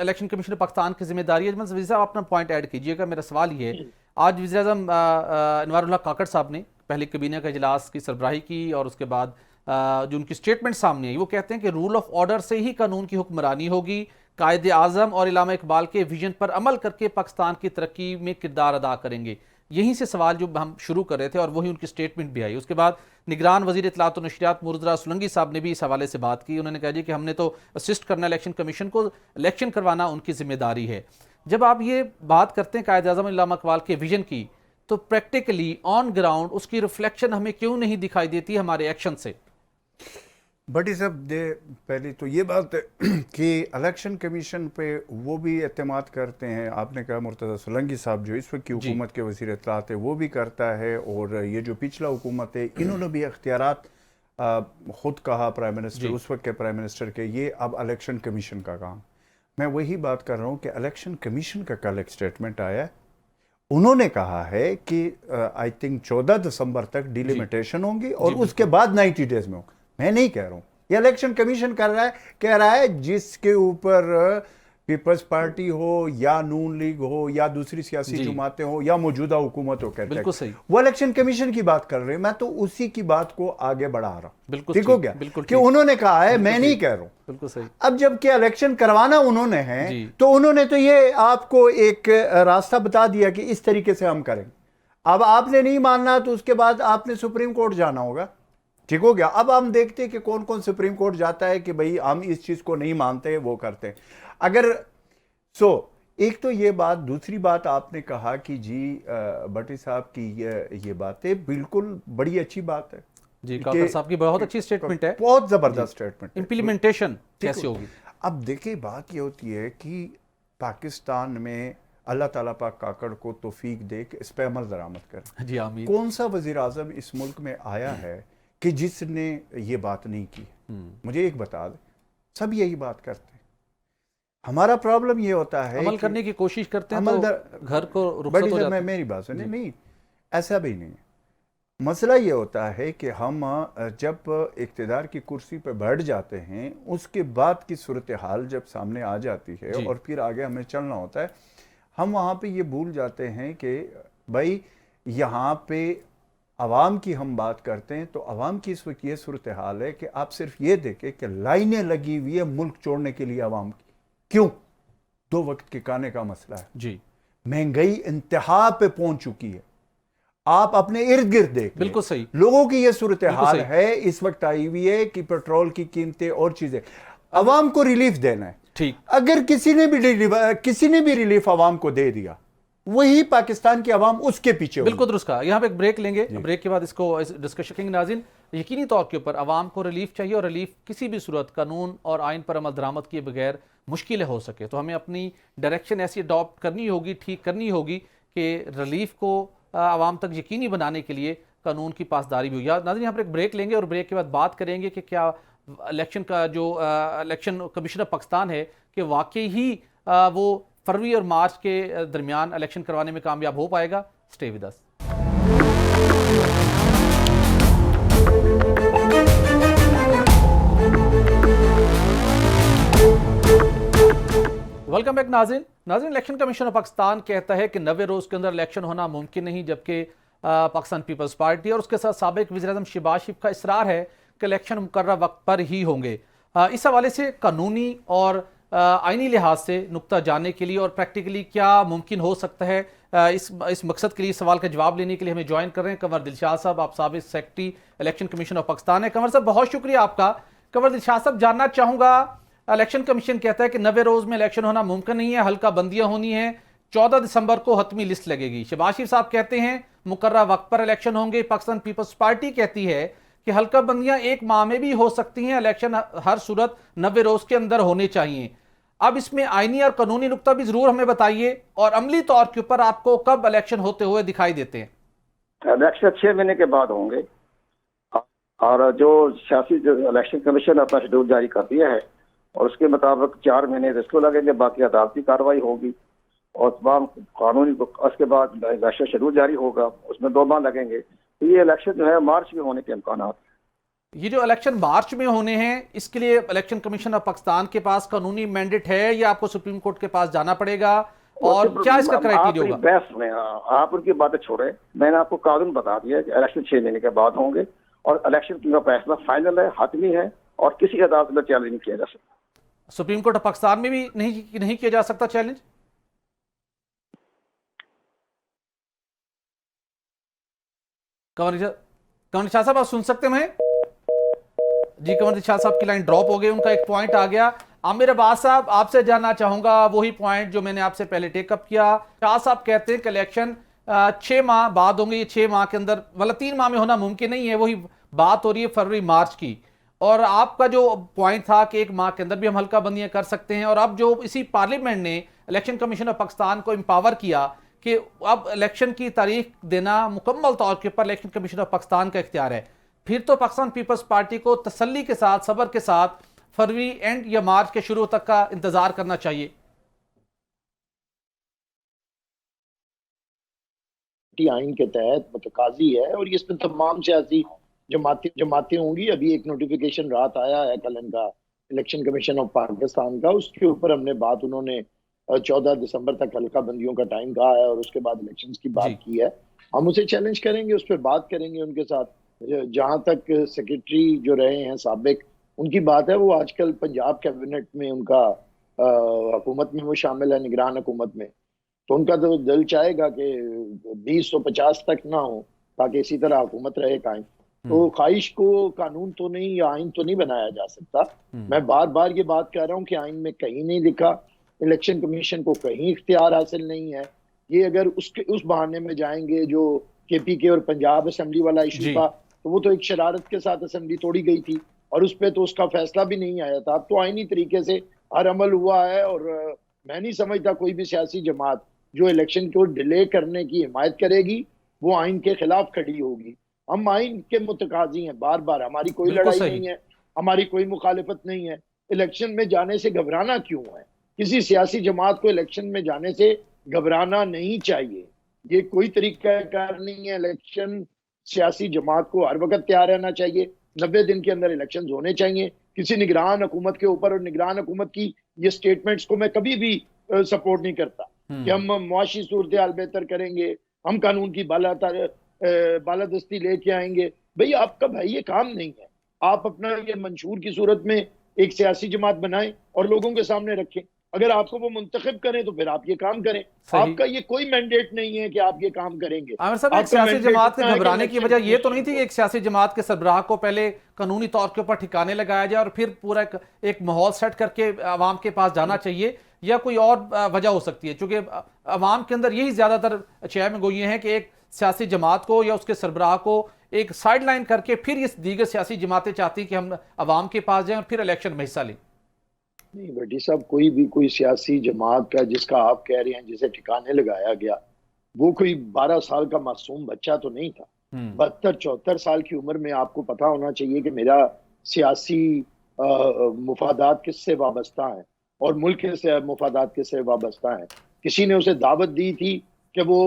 इलेक्शन कमीशन पाकिस्तान की जिम्मेदारी है। अजमल साहब अपना पॉइंट ऐड कीजिएगा। मेरा सवाल ये है, आज वज़ीर-ए-आज़म अनवारुल्लाह काकड़ साहब ने पहले काबीना का इजलास की सरबराही की, और उसके बाद जो उनकी स्टेटमेंट सामने आई, वो कहते हैं कि रूल ऑफ ऑर्डर से ही कानून की हुक्मरानी होगी। कायदे आज़म और इल्लामा इकबाल के विजन पर अमल करके पाकिस्तान की तरक्की में किरदार अदा करेंगे। यहीं से सवाल जो हम शुरू कर रहे थे, और वही उनकी स्टेटमेंट भी आई। उसके बाद निगरान वज़ीर इत्तलात और नशरियात मुर्तज़ा सुलंगी साहब ने भी इस हवाले से बात की। उन्होंने कहा जी कि हमने तो असिस्ट करना इलेक्शन कमीशन को, इलेक्शन करवाना उनकी जिम्मेदारी है। जब आप ये बात करते हैं कायदे आज़म इल्लामा इकबाल के विजन की, तो प्रैक्टिकली ऑन ग्राउंड उसकी रिफ्लेक्शन हमें क्यों नहीं दिखाई देती हमारे एक्शन से? बड़ी साहब, पहली तो ये बात है कि इलेक्शन कमीशन पे वो भी एतमाद करते हैं। आपने कहा मुर्तज़ा सुलंगी साहब जो इस वक्त की हुकूमत के वज़ीर इत्तलात है, वो भी करता है, और ये जो पिछला हुकूमत है, इन्होंने भी इख्तियारात ख़ुद कहा प्राइम मिनिस्टर, उस वक्त के प्राइम मिनिस्टर के, ये अब इलेक्शन कमीशन का काम। मैं वही बात कर रहा हूँ कि इलेक्शन कमीशन का कल एक स्टेटमेंट आया है। उन्होंने कहा है कि आई थिंक 14 दिसंबर तक डिलिमिटेशन होंगी, और उसके बाद 90 डेज में होगा। मैं नहीं कह रहा हूँ, ये इलेक्शन कमीशन कह रहा है, जिसके ऊपर पीपल्स पार्टी हो या नून लीग हो या दूसरी सियासी जमातें हो या मौजूदा हुकूमत हो, कहते हैं वो इलेक्शन कमीशन की बात कर रहे हैं। मैं तो उसी की बात को आगे बढ़ा रहा हूँ। ठीक हो गया कि उन्होंने कहा है, मैं नहीं कह रहा हूँ। बिल्कुल सही। अब जबकि इलेक्शन करवाना उन्होंने है, तो उन्होंने तो ये आपको एक रास्ता बता दिया कि इस तरीके से हम करेंगे। अब आपने नहीं मानना, तो उसके बाद आपने सुप्रीम कोर्ट जाना होगा। ठीक हो गया। अब हम देखते हैं कि कौन कौन सुप्रीम कोर्ट जाता है कि भाई हम इस चीज को नहीं मानते, वो करते हैं। अगर एक तो ये बात, दूसरी बात आपने कहा कि जी भट्टी साहब की ये बातें बिल्कुल बड़ी अच्छी बात है जी। काकड़ साहब की बहुत अच्छी स्टेटमेंट है, बहुत जबरदस्त स्टेटमेंट। इंप्लीमेंटेशन कैसे होगी? अब देखिए, बात ये होती है कि पाकिस्तान में अल्लाह ताला पाक काकड़ को तौफीक दे कि इस पर अमल दरामद करें जी, आमीन। कौन सा वजीर आजम इस मुल्क में आया है कि जिसने ये बात नहीं की? मुझे एक बता दे। सब यही बात करते हैं। हमारा प्रॉब्लम ये होता है, अमल करने की कोशिश करते हैं तो घर को रुखसत हो जाता है। मेरी बात सुनिए, नहीं ऐसा भी नहीं है। मसला ये होता है कि हम जब इक़्तिदार की कुर्सी पर बैठ जाते हैं, उसके बाद की सूरत हाल जब सामने आ जाती है और फिर आगे हमें चलना होता है, हम वहाँ पे ये भूल जाते हैं कि भाई यहाँ पे अवाम की हम बात करते हैं, तो अवाम की इस वक्त ये सूरत हाल है कि आप सिर्फ ये देखें कि लाइनें लगी हुई है मुल्क छोड़ने के लिए अवाम की। क्यों? 2 वक्त के खाने का मसला है जी। महंगाई इंतहा पे पहुंच चुकी है। आप अपने इर्द गिर्द देख, बिल्कुल सही, लोगों की ये सूरत हाल है इस वक्त आई हुई है कि पेट्रोल की कीमतें और चीजें, अवाम को रिलीफ देना है। ठीक, अगर किसी ने भी रिलीफ अवाम को दे दिया, वही पाकिस्तान की अवाम उसके पीछे। बिल्कुल दुरुस्त कहा। यहाँ पे एक ब्रेक लेंगे, ब्रेक के बाद इसको डिस्कशन करेंगे। नाज़रीन, यकीनी तौर के ऊपर अवाम को रिलीफ चाहिए, और रिलीफ किसी भी सूरत कानून और आइन पर अमल दरामद किए बगैर मुश्किल हो सके, तो हमें अपनी डायरेक्शन ऐसी अडॉप्ट करनी होगी, ठीक करनी होगी कि रिलीफ को आवाम तक यकीनी बनाने के लिए कानून की पासदारी भी हो। नाज़रीन, यहाँ पर एक ब्रेक लेंगे और ब्रेक के बाद बात करेंगे कि क्या इलेक्शन का जो इलेक्शन कमीशन ऑफ पाकिस्तान है कि वाकई ही वो फरवरी और मार्च के दरमियान इलेक्शन करवाने में कामयाब हो पाएगा। Stay with us. Welcome back नाज़रीन। इलेक्शन कमीशन ऑफ पाकिस्तान कहता है कि 90 रोज़ के अंदर इलेक्शन होना मुमकिन नहीं, जबकि पाकिस्तान पीपल्स पार्टी और उसके साथ साबिक वज़ीर-ए-आज़म शहबाज शरीफ का इसरार है कि इलेक्शन मुकर्रर वक्त पर ही होंगे। इस हवाले से कानूनी और आइनी लिहाज से नुक्ता जानने के लिए और प्रैक्टिकली क्या मुमकिन हो सकता है, इस मकसद के लिए सवाल का जवाब लेने के लिए हमें ज्वाइन कर रहे हैं कंवर दिलशाद साहब। आप साबिक secretary election commission of Pakistan है। कंवर साहब, बहुत शुक्रिया आपका। कंवर दिलशाद साहब, जानना चाहूँगा, इलेक्शन कमीशन कहता है कि 90 रोज़ में इलेक्शन होना मुमकिन नहीं है, हल्का बंदियाँ होनी है, 14 दिसंबर को हतमी लिस्ट लगेगी। शहबाज शरीफ साहब कहते हैं मुकर्रर वक्त पर इलेक्शन होंगे। पाकिस्तान पीपल्स पार्टी कहती है कि हल्का बंदियां 1 माह में भी हो सकती हैं, इलेक्शन हर सूरत 90 रोज के अंदर होने चाहिए। अब इसमें आईनी और कानूनी नुक्ता भी जरूर हमें बताइए, और अमली तौर के ऊपर आपको कब इलेक्शन होते हुए दिखाई देते हैं? इलेक्शन 6 महीने के बाद होंगे, और जो सियासी इलेक्शन कमीशन अपना शेड्यूल जारी कर दिया है और उसके मुताबिक 4 महीने इसको लगेंगे, बाकी अदालती कार्रवाई होगी और तमाम कानूनी, उसके बाद इलेक्शन शेड्यूल जारी होगा, उसमें 2 माह लगेंगे। तो ये इलेक्शन जो है मार्च में होने के इम्कान हैं। ये जो इलेक्शन मार्च में होने हैं, इसके लिए इलेक्शन कमीशन ऑफ पाकिस्तान के पास कानूनी मैंडेट है या आपको सुप्रीम कोर्ट के पास जाना पड़ेगा, और क्या इसका क्राइटेरिया होगा? बहस में आप उनकी बातें छोड़े, मैंने आपको कानून बता दिया कि इलेक्शन 6 महीने के बाद होंगे और इलेक्शन का फैसला फाइनल है, हतमी है और किसी अदालत में चैलेंज नहीं किया जा सकता। सुप्रीम कोर्ट ऑफ पाकिस्तान में भी नहीं किया जा सकता चैलेंज? कंवर शाह साहब, आप सुन सकते हैं? जी, कंवर शाह साहब की लाइन ड्रॉप हो गई, उनका एक पॉइंट आ गया। आमिर अब्बास साहब, आपसे जानना चाहूंगा वही पॉइंट जो मैंने आपसे पहले टेकअप किया। शाह साहब कहते हैं कि इलेक्शन 6 माह बाद होंगे, ये 6 माह के अंदर, मतलब 3 माह में होना मुमकिन नहीं है, वही बात हो रही है फरवरी मार्च की। और आपका जो पॉइंट था कि 1 माह के अंदर भी हम हल्का बंदियां कर सकते हैं, और अब जो इसी पार्लियामेंट ने इलेक्शन कमीशन ऑफ पाकिस्तान को एम्पावर किया कि अब इलेक्शन की तारीख देना मुकम्मल तौर के ऊपर इलेक्शन कमीशन ऑफ पाकिस्तान का इख्तियार है, फिर तो पाकिस्तान पीपल्स पार्टी को तसल्ली के साथ, सब्र के साथ फरवरी एंड या मार्च के शुरू तक का इंतजार करना चाहिए। आइन के तहत मुतकाजी है और इसमें तमाम सियासी जमातें होंगी। अभी एक नोटिफिकेशन रात आया है कल इनका इलेक्शन कमीशन ऑफ पाकिस्तान का, उसके ऊपर हमने बात, उन्होंने 14 दिसंबर तक हल्का बंदियों का टाइम कहा है और उसके बाद इलेक्शंस की बात की है। हम उसे चैलेंज करेंगे, उस पर बात करेंगे उनके साथ। जहां तक सेक्रेटरी जो रहे हैं साबिक, उनकी बात है, वो आजकल पंजाब कैबिनेट में उनका हुकूमत में वो शामिल है, निगरान हुकूमत में, तो उनका तो दिल चाहेगा कि 2050 तक ना हो, ताकि इसी तरह हुकूमत रहे कायम। तो ख्वाहिश को कानून तो नहीं या आइन तो नहीं बनाया जा सकता। मैं बार बार ये बात कह रहा हूँ कि आइन में कहीं नहीं लिखा, इलेक्शन कमीशन को कहीं इख्तियार हासिल नहीं है। ये अगर उस बहाने में जाएंगे जो KPK और पंजाब असेंबली वाला इशू था, तो वो तो एक शरारत के साथ असेंबली तोड़ी गई थी और उस पर तो उसका फैसला भी नहीं आया था। अब तो आईनी तरीके से हर अमल हुआ है और मैं नहीं समझता कोई भी सियासी जमात जो इलेक्शन को डिले करने की हिमायत करेगी वो आइन के खिलाफ खड़ी होगी। हम आइन के मुतकाजी हैं, बार बार, हमारी कोई लड़ाई नहीं है, हमारी कोई मुखालिफत नहीं है। इलेक्शन में जाने से घबराना क्यों है? किसी सियासी जमात को इलेक्शन में जाने से घबराना नहीं चाहिए। ये कोई तरीका कार नहीं है। इलेक्शन सियासी जमात को हर वक्त तैयार रहना चाहिए। 90 दिन के अंदर इलेक्शन होने चाहिए। किसी निगरान हुकूमत के ऊपर, और निगरान हुकूमत की ये स्टेटमेंट्स को मैं कभी भी सपोर्ट नहीं करता कि हम मुआशी सूरत हाल बेहतर करेंगे, हम कानून की बालादस्ती लेके आएंगे। भाई आपका भाई ये काम नहीं है। आप अपना ये मंशूर की सूरत में एक सियासी जमात बनाएं और लोगों के सामने रखें। अगर आपको वो मुंतखब करें तो फिर आप ये काम करें। आपका ये कोई मैंडेट नहीं है कि आप ये काम करेंगे। आमिर साहब, एक सियासी जमात के घबराने की वजह ये तो नहीं थी कि एक सियासी जमात के सरबराह को पहले कानूनी तौर के ऊपर ठिकाने लगाया जाए और फिर पूरा एक माहौल सेट करके आवाम के पास जाना चाहिए, या कोई और वजह हो सकती है? चूंकि आवाम के अंदर यही ज्यादातर चय में गोई है कि एक सियासी जमात को या उसके सरबराह को एक साइड लाइन करके फिर ये दीगर सियासी जमातें चाहती कि हम आवाम के पास जाएं और फिर इलेक्शन में हिस्सा लें। नहीं भट्टी साहब, कोई सियासी जमात का जिसका आप कह रहे हैं जिसे ठिकाने लगाया गया, वो कोई 12 साल का मासूम बच्चा तो नहीं था। 72-74 साल की उम्र में आपको पता होना चाहिए कि मेरा सियासी मुफादात किससे वाबस्ता है और मुल्क से मुफादात किससे वाबस्ता है। किसी ने उसे दावत दी थी कि वो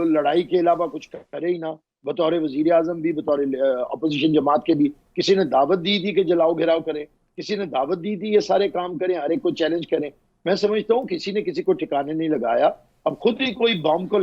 लड़ाई के अलावा कुछ करे ही ना, बतौर वजीर आजम भी, बतौर अपोजिशन जमात के भी। किसी ने दावत दी थी कि जलाओ घेराव करें, किसी ने दावत दी थी ये सारे काम करें, हर एक को चैलेंज करें। मैं समझता हूँ किसी ने किसी को ठिकाने नहीं लगाया। अब खुद ही कोई बम को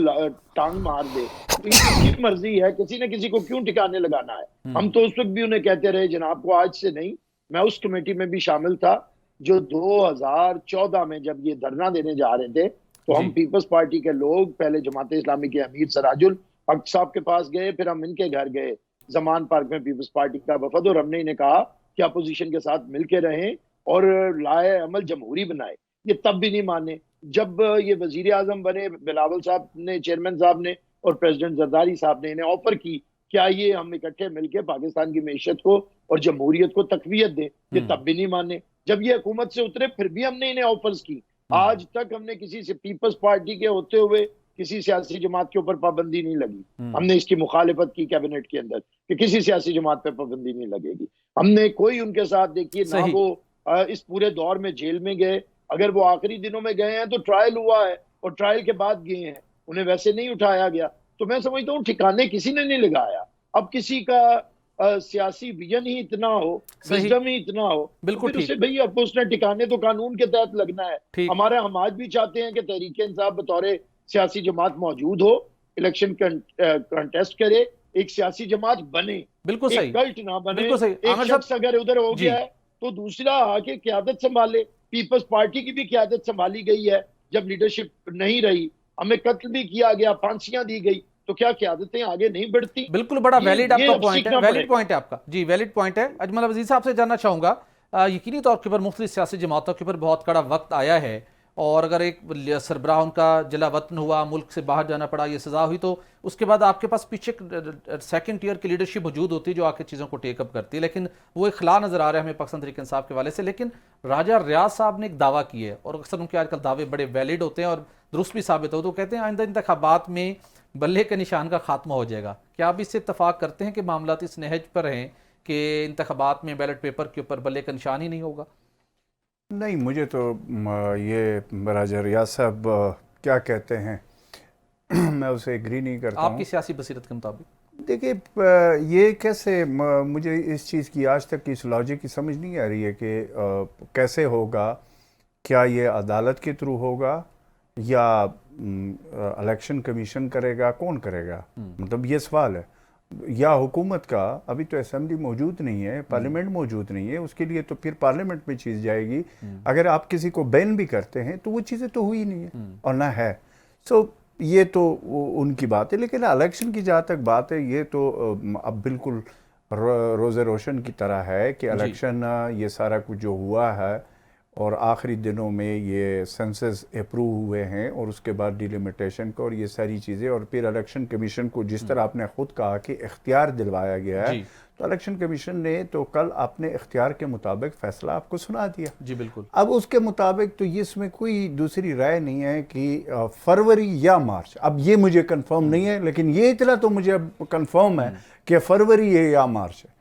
टांग मार दे तो किसकी मर्जी है, किसी ने किसी को क्यों ठिकाने लगाना है। हम तो उस वक्त भी उन्हें कहते रहे जनाब को, आज से नहीं। मैं उस कमेटी में भी शामिल था जो 2014 में जब ये धरना देने जा रहे थे, तो हम पीपल्स पार्टी के लोग पहले जमात इस्लामी के अमीर सराजुल हक साहब के पास गए, फिर हम इनके घर गए जमान पार्क में, पीपल्स पार्टी का वफद, और हमने इन्हें कहा कि अपोजिशन के साथ मिलकर रहें और लाए अमल जमहूरी बनाए। ये तब भी नहीं माने। जब ये वजीर आजम बने, बिलावल साहब ने, चेयरमैन साहब ने और प्रेसिडेंट जरदारी साहब ने इन्हें ऑफर की क्या ये हम इकट्ठे मिलकर पाकिस्तान की मैशत को और जमहूरियत को तकवीयत दें, ये तब भी नहीं माने। जब ये हुकूमत से उतरे फिर भी हमने इन्हें ऑफर्स की। आज तक हमने किसी से, पीपल्स पार्टी के होते हुए, किसी सियासी जमात के ऊपर पाबंदी नहीं लगी। हमने इसकी मुखालिफत की कैबिनेट के अंदर कि किसी सियासी जमात पे पाबंदी नहीं लगेगी। हमने कोई उनके साथ, देखिए ना, वो इस पूरे दौर में जेल में गए। अगर वो आखिरी दिनों में गए हैं तो ट्रायल हुआ है और ट्रायल के बाद गए हैं, उन्हें वैसे नहीं उठाया गया। तो मैं समझता हूँ ठिकाने किसी ने नहीं लगाया। अब किसी का सियासी विजन ही इतना हो, विजडम ही इतना हो, बिल्कुल तो भाई अब उसने ठिकाने तो कानून के तहत लगना है। हमारा, हम आज भी चाहते हैं कि तहरीक इंसाफ बतौर सियासी जमात मौजूद हो, इलेक्शन कंटेस्ट करे, एक सियासी जमात बने, बिल्कुल एक कल्ट ना बने। एक शख्स अगर उधर हो गया है तो दूसरा आके क्यादत संभाले। पीपल्स पार्टी की भी क्यादत संभाली गई है जब लीडरशिप नहीं रही, हमें कत्ल भी किया गया, फांसियां दी गई, तो क्या क्यादतें आगे नहीं बढ़ती? बिल्कुल बड़ा वैलिड आपका पॉइंट है, वैलिड पॉइंट है आपका जी, वैलिड पॉइंट है। अजमल वजीर साहब से जानना चाहूंगा, यकीनी तौर के ऊपर मुख्तलिफ सियासी जमातों के ऊपर बहुत कड़ा वक्त आया है, और अगर एक सरबराह उनका जला वतन हुआ, मुल्क से बाहर जाना पड़ा, ये सज़ा हुई, तो उसके बाद आपके पास पीछे सेकंड टीयर की लीडरशिप मौजूद होती है जो आके चीज़ों को टेकअप करती है। लेकिन वो एक खला नज़र आ रहा है हमें पाकिस्तान तहरीक इंसाफ के वाले से। लेकिन राजा रियाज साहब ने एक दावा किया है, और अक्सर उनके आजकल दावे बड़े वैलिड होते हैं और दुरुस्त भी साबित हो, तो कहते हैं आइंदा इंतखाबात में बल्ले के निशान का खात्मा हो जाएगा। क्या आप इससे इत्तफाक करते हैं कि मामला इस नहज पर हैं कि इंतखाबात में बैलेट पेपर के ऊपर बल्ले का निशान ही नहीं होगा? नहीं, मुझे तो ये राजा रियाज साहब क्या कहते हैं मैं उसे एग्री नहीं करता हूँ। आपकी सियासी बसीरत के मुताबिक देखिए, ये कैसे, मुझे इस चीज़ की आज तक इस लॉजिक की समझ नहीं आ रही है कि कैसे होगा। क्या ये अदालत के थ्रू होगा या इलेक्शन कमीशन करेगा, कौन करेगा? मतलब ये सवाल है। या हुकूमत का, अभी तो असेंबली मौजूद नहीं है, पार्लियामेंट मौजूद नहीं है, उसके लिए तो फिर पार्लियामेंट में चीज़ जाएगी। अगर आप किसी को बैन भी करते हैं तो वो चीज़ें तो हुई नहीं है और ना है। सो ये तो उनकी बात है। लेकिन इलेक्शन की जहाँ तक बात है, ये तो अब बिल्कुल रोज़े रोशन की तरह है कि इलेक्शन, ये सारा कुछ जो हुआ है और आखिरी दिनों में ये सेंसस अप्रूव हुए हैं और उसके बाद डिलिमिटेशन को और ये सारी चीज़ें, और फिर इलेक्शन कमीशन को जिस तरह आपने खुद कहा कि इख्तियार दिलवाया गया है, तो इलेक्शन कमीशन ने तो कल अपने इख्तियार के मुताबिक फैसला आपको सुना दिया। जी बिल्कुल। अब उसके मुताबिक तो ये इसमें कोई दूसरी राय नहीं है कि फरवरी या मार्च। अब ये मुझे कंफर्म नहीं है, लेकिन ये इतना तो मुझे अब कंफर्म है कि फरवरी या मार्च है।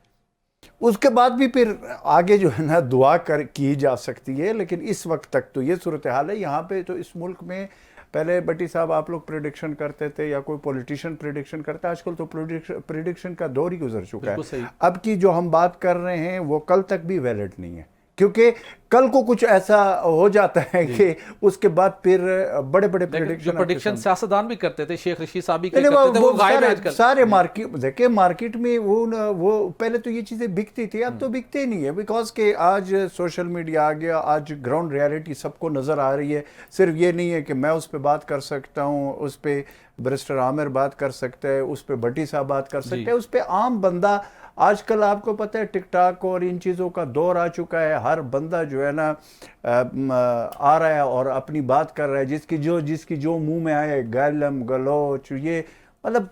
उसके बाद भी फिर आगे जो है ना दुआ की जा सकती है। लेकिन इस वक्त तक तो ये सूरत हाल है। यहाँ पे तो इस मुल्क में पहले भट्टी साहब आप लोग प्रेडिक्शन करते थे या कोई पॉलिटिशियन प्रेडिक्शन करता है, आजकल तो प्रेडिक्शन का दौर ही गुजर चुका है। अब की जो हम बात कर रहे हैं वो कल तक भी वैलिड नहीं है, क्योंकि कल को कुछ ऐसा हो जाता है कि उसके बाद फिर बड़े बड़े प्रेडिक्शन सियासतदान भी करते थे, शेख रशीद साहब भी करते थे, वो गायब है आजकल सारे मार्केट। देखिए, मार्केट में वो पहले तो ये चीज़ें बिकती थी, अब तो बिकते नहीं है, बिकॉज के आज सोशल मीडिया आ गया, आज ग्राउंड रियलिटी सबको नज़र आ रही है। सिर्फ ये नहीं है कि मैं उस पर बात कर सकता हूँ, उस पर बैरिस्टर आमिर बात कर सकते हैं, उस पर भट्टी साहब बात कर सकते हैं, उस पर आम बंदा। आजकल आपको पता है टिकटॉक और इन चीज़ों का दौर आ चुका है। हर बंदा जो है ना आ रहा है और अपनी बात कर रहा है, जिसकी जो मुंह में आए, गालम गलोच, ये मतलब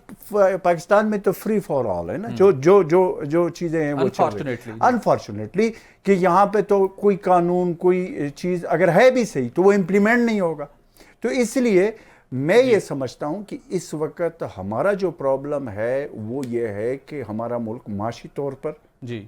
पाकिस्तान में तो फ्री फॉर ऑल है ना। जो चीज़ें हैं वो अनफॉर्चुनेटली कि यहाँ पे तो कोई कानून, कोई चीज़ अगर है भी सही तो वो इम्प्लीमेंट नहीं होगा। तो इसलिए मैं ये समझता हूँ कि इस वक्त हमारा जो प्रॉब्लम है वो ये है कि हमारा मुल्क माशी तौर पर जी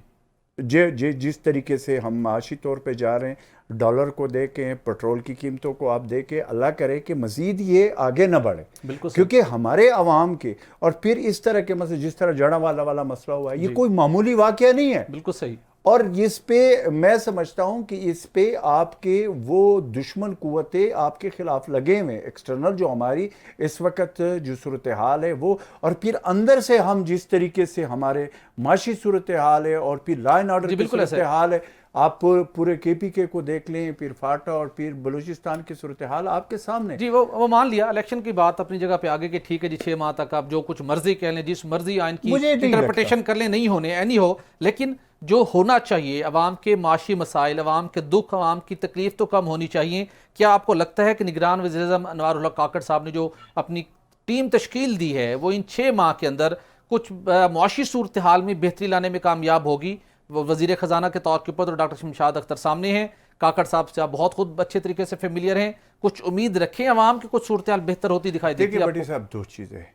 जिस तरीके से हम माशी तौर पे जा रहे हैं, डॉलर को देखें, पेट्रोल की कीमतों को आप देखें, अल्लाह करे कि मज़ीद ये आगे ना बढ़े, बिल्कुल क्योंकि हमारे अवाम के और फिर इस तरह के मसले, जिस तरह जड़ावाला वाला मसला हुआ है, ये कोई मामूली वाक़या नहीं है। बिल्कुल सही। और इस पे मैं समझता हूं कि इस पे आपके वो दुश्मन कुव्वतें आपके खिलाफ लगे हुए, एक्सटर्नल जो हमारी इस वक्त जो सूरत हाल है वो, और फिर अंदर से हम जिस तरीके से हमारे माशी सूरत हाल है और फिर लॉ एंड ऑर्डर की सूरत हाल है, आप पूरे KPK को देख लें, फिर फाटा और फिर बलूचिस्तान की सूरत हाल आपके सामने। जी वो मान लिया, इलेक्शन की बात अपनी जगह पे आगे कि ठीक है जी 6 माह तक आप जो कुछ मर्जी कह लें, जिस मर्जी आइन की इंटरप्रिटेशन कर लें, नहीं होने नहीं हो, लेकिन जो होना चाहिए अवाम के माशी मसाइल, अवाम के दुख, अवाम की तकलीफ तो कम होनी चाहिए। क्या आपको लगता है कि निगरान वज़ीर-ए-आज़म अनवारुल हक काकड़ साहब ने जो अपनी टीम तश्कील दी है वो इन 6 माह के अंदर कुछ मुआशी सूरत हाल में बेहतरी लाने में कामयाब होगी? वज़ीर ख़जाना के तौर के ऊपर तो डॉक्टर शमशाद अख्तर सामने हैं, काकड़ साहब से आप बहुत खुद अच्छे तरीके से फेमिलियर हैं, कुछ उम्मीद रखें अवाम की कुछ सूरत हाल बेहतर होती दिखाई देती है? देखिए बड़ी साहब, दो चीज़ें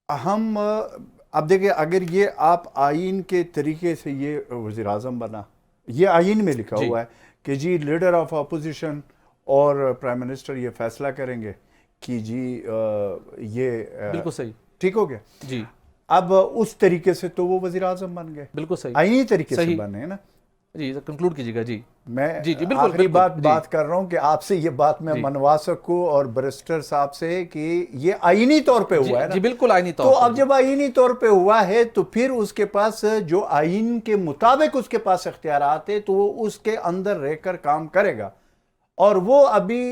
हम अब देखिए, अगर ये आप आइन के तरीके से ये वज़ीर आज़म बना, ये आइन में लिखा हुआ है कि जी लीडर ऑफ अपोजिशन और प्राइम मिनिस्टर ये फैसला करेंगे कि जी ये बिल्कुल सही, ठीक हो गया जी। अब उस तरीके से तो वो वज़ीर आज़म बन गए, बिल्कुल सही, आइनी तरीके से बने हैं ना। जी कंक्लूड कीजिएगा। जी मैं जी बिल्कुल आखिरी बात कर रहा हूँ कि आपसे ये बात मैं मनवा सकूँ और बैरिस्टर साहब से कि ये आईनी तौर पे हुआ है ना। जी बिल्कुल आईनी तौर तो अब जब आईनी तौर पे हुआ है तो फिर उसके पास जो आइन के मुताबिक उसके पास इख्तियारात है तो वो उसके अंदर रहकर काम करेगा, और वो अभी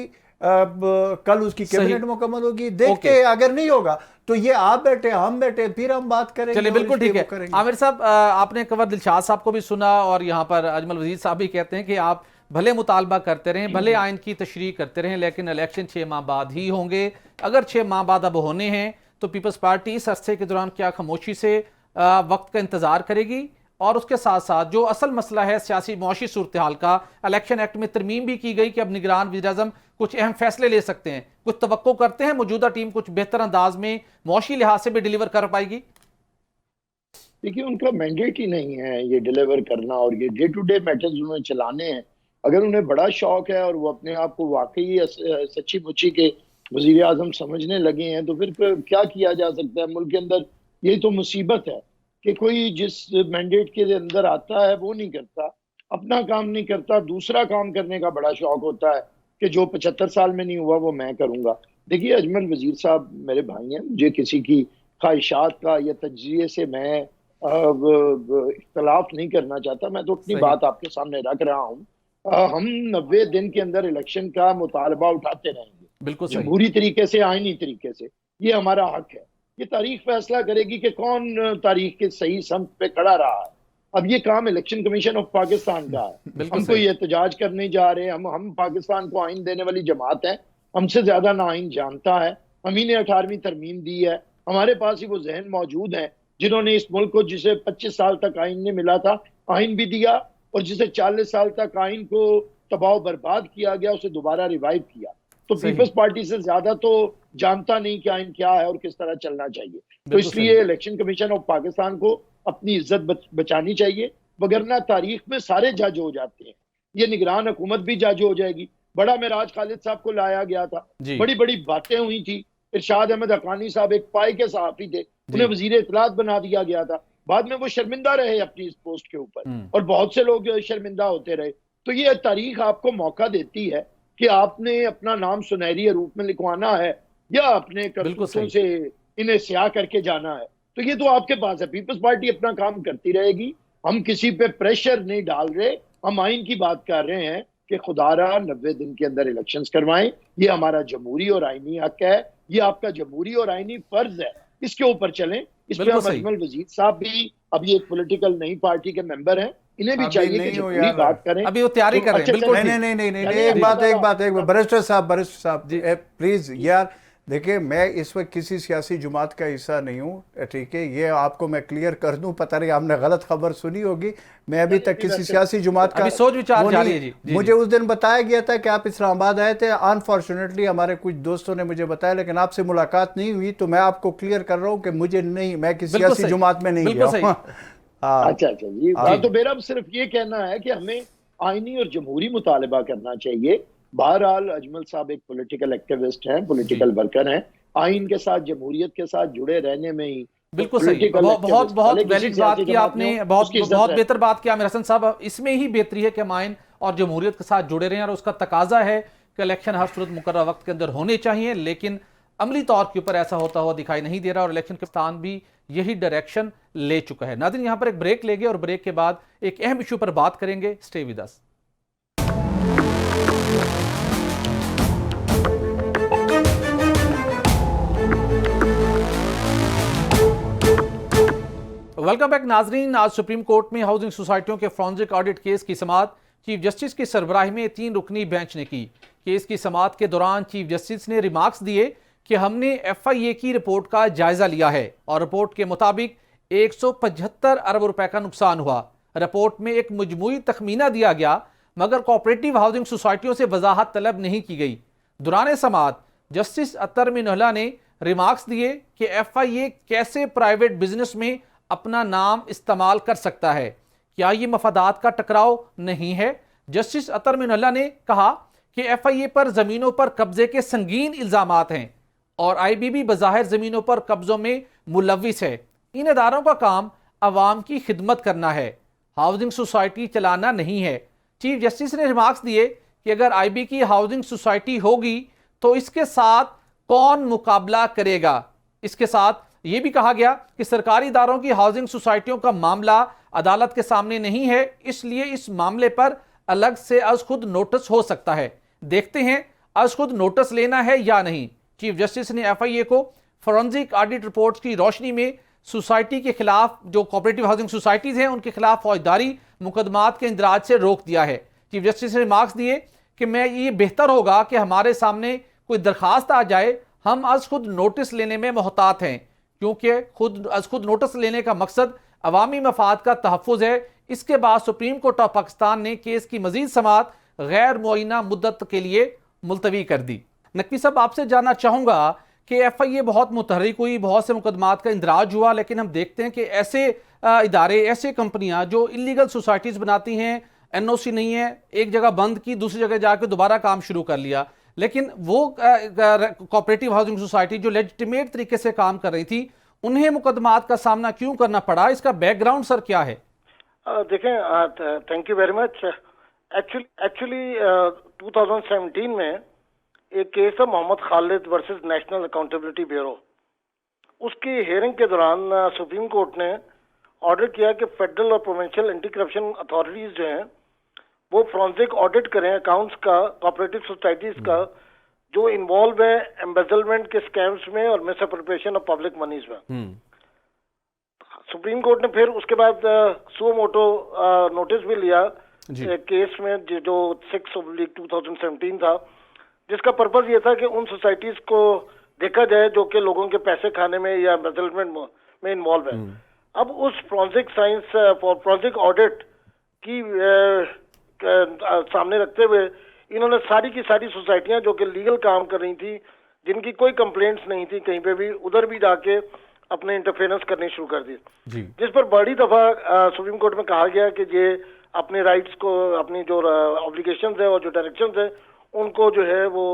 कल उसकी कैबिनेट मुकम्मल होगी, देखते हैं अगर नहीं होगा तो ये आप बैठे हम बैठे फिर हम बात करेंगे। चलिए बिल्कुल ठीक है। आमिर साहब, आपने कवर दिलशाद साहब को भी सुना और यहाँ पर अजमल वजीर साहब भी कहते हैं कि आप भले मुतालबा करते रहें, भले आइन की तशरीह करते रहें, लेकिन इलेक्शन 6 माह बाद ही होंगे। अगर 6 माह बाद अब होने हैं तो पीपल्स पार्टी इस अरसे के दौरान क्या खामोशी से वक्त का इंतजार करेगी? और उसके साथ साथ जो असल मसला है सियासी मुआशी सूरत हाल का, इलेक्शन एक्ट में तरमीम भी की गई कि अब निगरान वज़ीर-ए-आज़म कुछ अहम फैसले ले सकते हैं। कुछ तवक्को करते हैं मौजूदा टीम कुछ बेहतर अंदाज में मुआशी लिहाज से भी डिलीवर कर पाएगी? देखिए, उनका मैंडेट ही नहीं है ये डिलीवर करना, और ये डे टू डे मैटर्स उन्हें चलाने हैं। अगर उन्हें बड़ा शौक है और वो अपने आप को वाकई सच्ची मुच्ची के वज़ीर आज़म समझने लगे हैं तो फिर क्या किया जा सकता है मुल्क के अंदर? ये तो मुसीबत है कि कोई जिस मैंडेट के अंदर आता है वो नहीं करता, अपना काम नहीं करता, दूसरा काम करने का बड़ा शौक होता है कि जो 75 साल में नहीं हुआ वो मैं करूंगा। देखिए, अजमल वजीर साहब मेरे भाई हैं, मुझे किसी की ख्वाहिशात का या तज्जिए से मैं इख्तलाफ नहीं करना चाहता। मैं तो अपनी बात आपके सामने रख रहा हूँ। हम 90 दिन के अंदर इलेक्शन का मुतालबा उठाते रहेंगे, बिल्कुल जमहूरी तरीके से, आईनी तरीके से, ये हमारा हक है। ये तारीख फैसला करेगी कि कौन तारीख के सही सम पे खड़ा रहा है। अब ये काम इलेक्शन कमीशन ऑफ पाकिस्तान का है। हम कोई एहतजाज करने जा रहे हैं, हम पाकिस्तान को आइन देने वाली जमात है, हमसे ज्यादा ना आइन जानता है। हम ही ने 18वीं तरमीम दी है, हमारे पास ही वो जहन मौजूद हैं जिन्होंने इस मुल्क को, जिसे 25 साल तक आइन ने मिला था, आइन भी दिया, और जिसे 40 साल तक आइन को तबाह बर्बाद किया गया, उसे दोबारा रिवाइव किया। तो पीपल्स पार्टी से ज्यादा तो जानता नहीं कि आइन क्या है और किस तरह चलना चाहिए। तो इसलिए इलेक्शन कमीशन ऑफ पाकिस्तान को अपनी इज्जत बचानी चाहिए, वगरना तारीख में सारे जज हो जाते हैं। ये निगरान हुकूमत भी जज हो जाएगी। बड़ा मेराज खालिद साहब को लाया गया था, बड़ी बड़ी बातें हुई थी। इरशाद अहमद हक्कानी साहब एक पाई के सहाफी थे, उन्हें वजीर इत्तलात बना दिया गया था। बाद में वो शर्मिंदा रहे अपनी इस पोस्ट के ऊपर, और बहुत से लोग शर्मिंदा होते रहे। तो ये तारीख आपको मौका देती है कि आपने अपना नाम सुनहरी रूप में लिखवाना है या अपने करतूतों से इन्हें स्याह करके जाना है। तो ये तो आपके पास है। पीपल्स पार्टी अपना काम करती रहेगी, हम किसी पे प्रेशर नहीं डाल रहे। हम आइन की बात कर रहे हैं कि खुदारा 90 दिन के अंदर इलेक्शंस करवाएं। ये हमारा जमहूरी और आइनी हक है, ये आपका जमहूरी और आइनी फर्ज है। इसके ऊपर चलें। इस पर अजमल वजीर साहब भी अभी एक पॉलिटिकल नई पार्टी के मेंबर हैं, इन्हें भी चाहिए कि जमहूरी बात करें। अभी वो तैयारी कर रहे हैं। बिल्कुल नहीं, एक बात बैरिस्टर साहब जी प्लीज यार, देखिए, मैं इस वक्त किसी सियासी जुमात का हिस्सा नहीं हूँ, ठीक है, ये आपको मैं क्लियर कर दूं। पता नहीं आपने गलत खबर सुनी होगी, मैं अभी तक किसी सियासी जुमात का अभी सोच विचार वो जारी नहीं। है जी, जी, मुझे उस दिन बताया गया था कि आप इस्लामाबाद आए थे, अनफॉर्चुनेटली हमारे कुछ दोस्तों ने मुझे बताया, लेकिन आपसे मुलाकात नहीं हुई। तो मैं आपको क्लियर कर रहा हूँ कि मुझे नहीं, मैं किसी बिल्कुल सियासी सही, जुमात में नहीं बिल्कुल गया सही। हूँ। हाँ, अच्छा अच्छा जी, हाँ। तो मेरा सिर्फ ये कहना है कि हमें आईनी और जमहूरी मुतालबा करना चाहिए। बहरहाल अजमल साहब एक पॉलिटिकल एक्टिविस्ट हैं, जी, पॉलिटिकल वर्कर हैं, आइन के साथ, जमहूरियत के साथ जुड़े रहने में ही बिल्कुल सही। पॉलिटिकल बहुत एक्टिविस्ट बहुत भले किसी वैलिड बात सियासी की जमात में आपने, हो, बहुत उसकी इज्जत बहुत है। बेहतर बात की आमिर हसन साहब। इसमें ही बेहतरी है कि हम आइन और जमहूरियत के साथ जुड़े रहें, और उसका तकाजा है कि इलेक्शन हर सूरत मुकर्रर वक्त के अंदर होने चाहिए, लेकिन अमली तौर के ऊपर ऐसा होता हुआ दिखाई नहीं दे रहा, और इलेक्शन के स्थान भी यही डायरेक्शन ले चुका है। नाज़रीन, यहां पर एक ब्रेक लेंगे और ब्रेक के बाद एक अहम इशू पर बात करेंगे। Stay with us. Welcome back नाजरीन। आज सुप्रीम कोर्ट में हाउसिंग सोसाइटियों के फॉरेंसिक ऑडिट केस की समाअत चीफ जस्टिस की सरबराही में 3 रुकनी बेंच ने की। केस की समाअत के दौरान चीफ जस्टिस ने रिमार्क्स दिए कि हमने FIA की रिपोर्ट का जायजा लिया है और रिपोर्ट के मुताबिक 175 अरब रुपए का नुकसान हुआ। रिपोर्ट में एक मजमूई तखमीना दिया गया, मगर कोऑपरेटिव हाउसिंग सोसाइटियों से वजाहत तलब नहीं की गई। दौरान समाअत जस्टिस अतर मिनहला ने रिमार्क्स दिए कि FIA कैसे प्राइवेट बिजनेस में अपना नाम इस्तेमाल कर सकता है, क्या यह मफादात का टकराव नहीं है। जस्टिस अतर मिनहला ने कहा कि FIA पर जमीनों पर कब्जे के संगीन इल्जामात हैं और IBB बज़ाहिर जमीनों पर कब्जों में मुलविस है। इन इदारों का काम अवाम की खिदमत करना है, हाउसिंग सोसाइटी चलाना नहीं है। चीफ जस्टिस ने रिमार्क्स दिए कि अगर IB की हाउसिंग सोसाइटी होगी तो इसके साथ कौन मुकाबला करेगा। इसके साथ यह भी कहा गया कि सरकारी इदारों की हाउसिंग सोसाइटियों का मामला अदालत के सामने नहीं है, इसलिए इस मामले पर अलग से अज खुद नोटिस हो सकता है। देखते हैं अज खुद नोटिस लेना है या नहीं। चीफ जस्टिस ने FIA को फॉरेंसिक ऑडिट रिपोर्ट्स की रोशनी में सोसाइटी के खिलाफ, जो कोऑपरेटिव हाउसिंग सोसाइटीज हैं, उनके खिलाफ फौजदारी मुकदमात के इंदराज से रोक दिया है। चीफ जस्टिस ने मार्क्स दिए कि मैं ये बेहतर होगा कि हमारे सामने कोई दरखास्त आ जाए, हम अज खुद नोटिस लेने में मोहतात हैं, क्योंकि अज खुद नोटिस लेने का मकसद अवामी मफाद का तहफ़्फ़ुज़ है। इसके बाद सुप्रीम कोर्ट ऑफ पाकिस्तान ने केस की मजीद समाअत गैर मुअय्यना मुद्दत के लिए मुलतवी कर दी। नकवी साहब, आपसे जानना चाहूँगा कि FIA बहुत मुतहर्रिक हुई, बहुत से मुकदमात का इंदराज हुआ, लेकिन हम देखते हैं कि ऐसे इदारे, ऐसे कंपनियां जो इलीगल सोसाइटीज़ बनाती हैं, NOC नहीं है, एक जगह बंद की, दूसरी जगह जाकर दोबारा काम शुरू कर लिया, लेकिन वो कोऑपरेटिव हाउसिंग सोसाइटी जो लेजिटिमेट तरीके से काम कर रही थी, उन्हें मुकदमात का सामना क्यों करना पड़ा? इसका बैकग्राउंड सर क्या है? देखें, thank you very much. Actually 2017 में एक केस था Mohammad Khalid versus National Accountability Bureau. उसकी हियरिंग के दौरान सुप्रीम कोर्ट ने ऑर्डर किया कि फेडरल और प्रोविंशियल एंटी करप्शन अथॉरिटीज जो हैं वो फॉरेंसिक ऑडिट करें अकाउंट्स का, कोऑपरेटिव सोसाइटीज का, जो इन्वॉल्व है एम्बेजलमेंट के स्कैम्स में और मिसअप्रोप्रिएशन ऑफ पब्लिक मनीज में। सुप्रीम कोर्ट ने फिर उसके बाद सुओ मोटो नोटिस भी लिया केस में, जो 6/2017 था, जिसका पर्पस ये था कि उन सोसाइटीज को देखा जाए जो कि लोगों के पैसे खाने में या एम्बेजलमेंट में इन्वॉल्व है। अब उस फॉरेंसिक ऑडिट की सामने रखते हुए इन्होंने सारी की सारी सोसाइटियां जो कि लीगल काम कर रही थी, जिनकी कोई कंप्लेंट्स नहीं थी कहीं पे भी, उधर भी जाके अपने इंटरफेरेंस करनी शुरू कर दी, जिस पर बड़ी दफा सुप्रीम कोर्ट में कहा गया कि ये अपने राइट्स को, अपनी जो ऑब्लिगेशंस है और जो डायरेक्शंस है, उनको जो है वो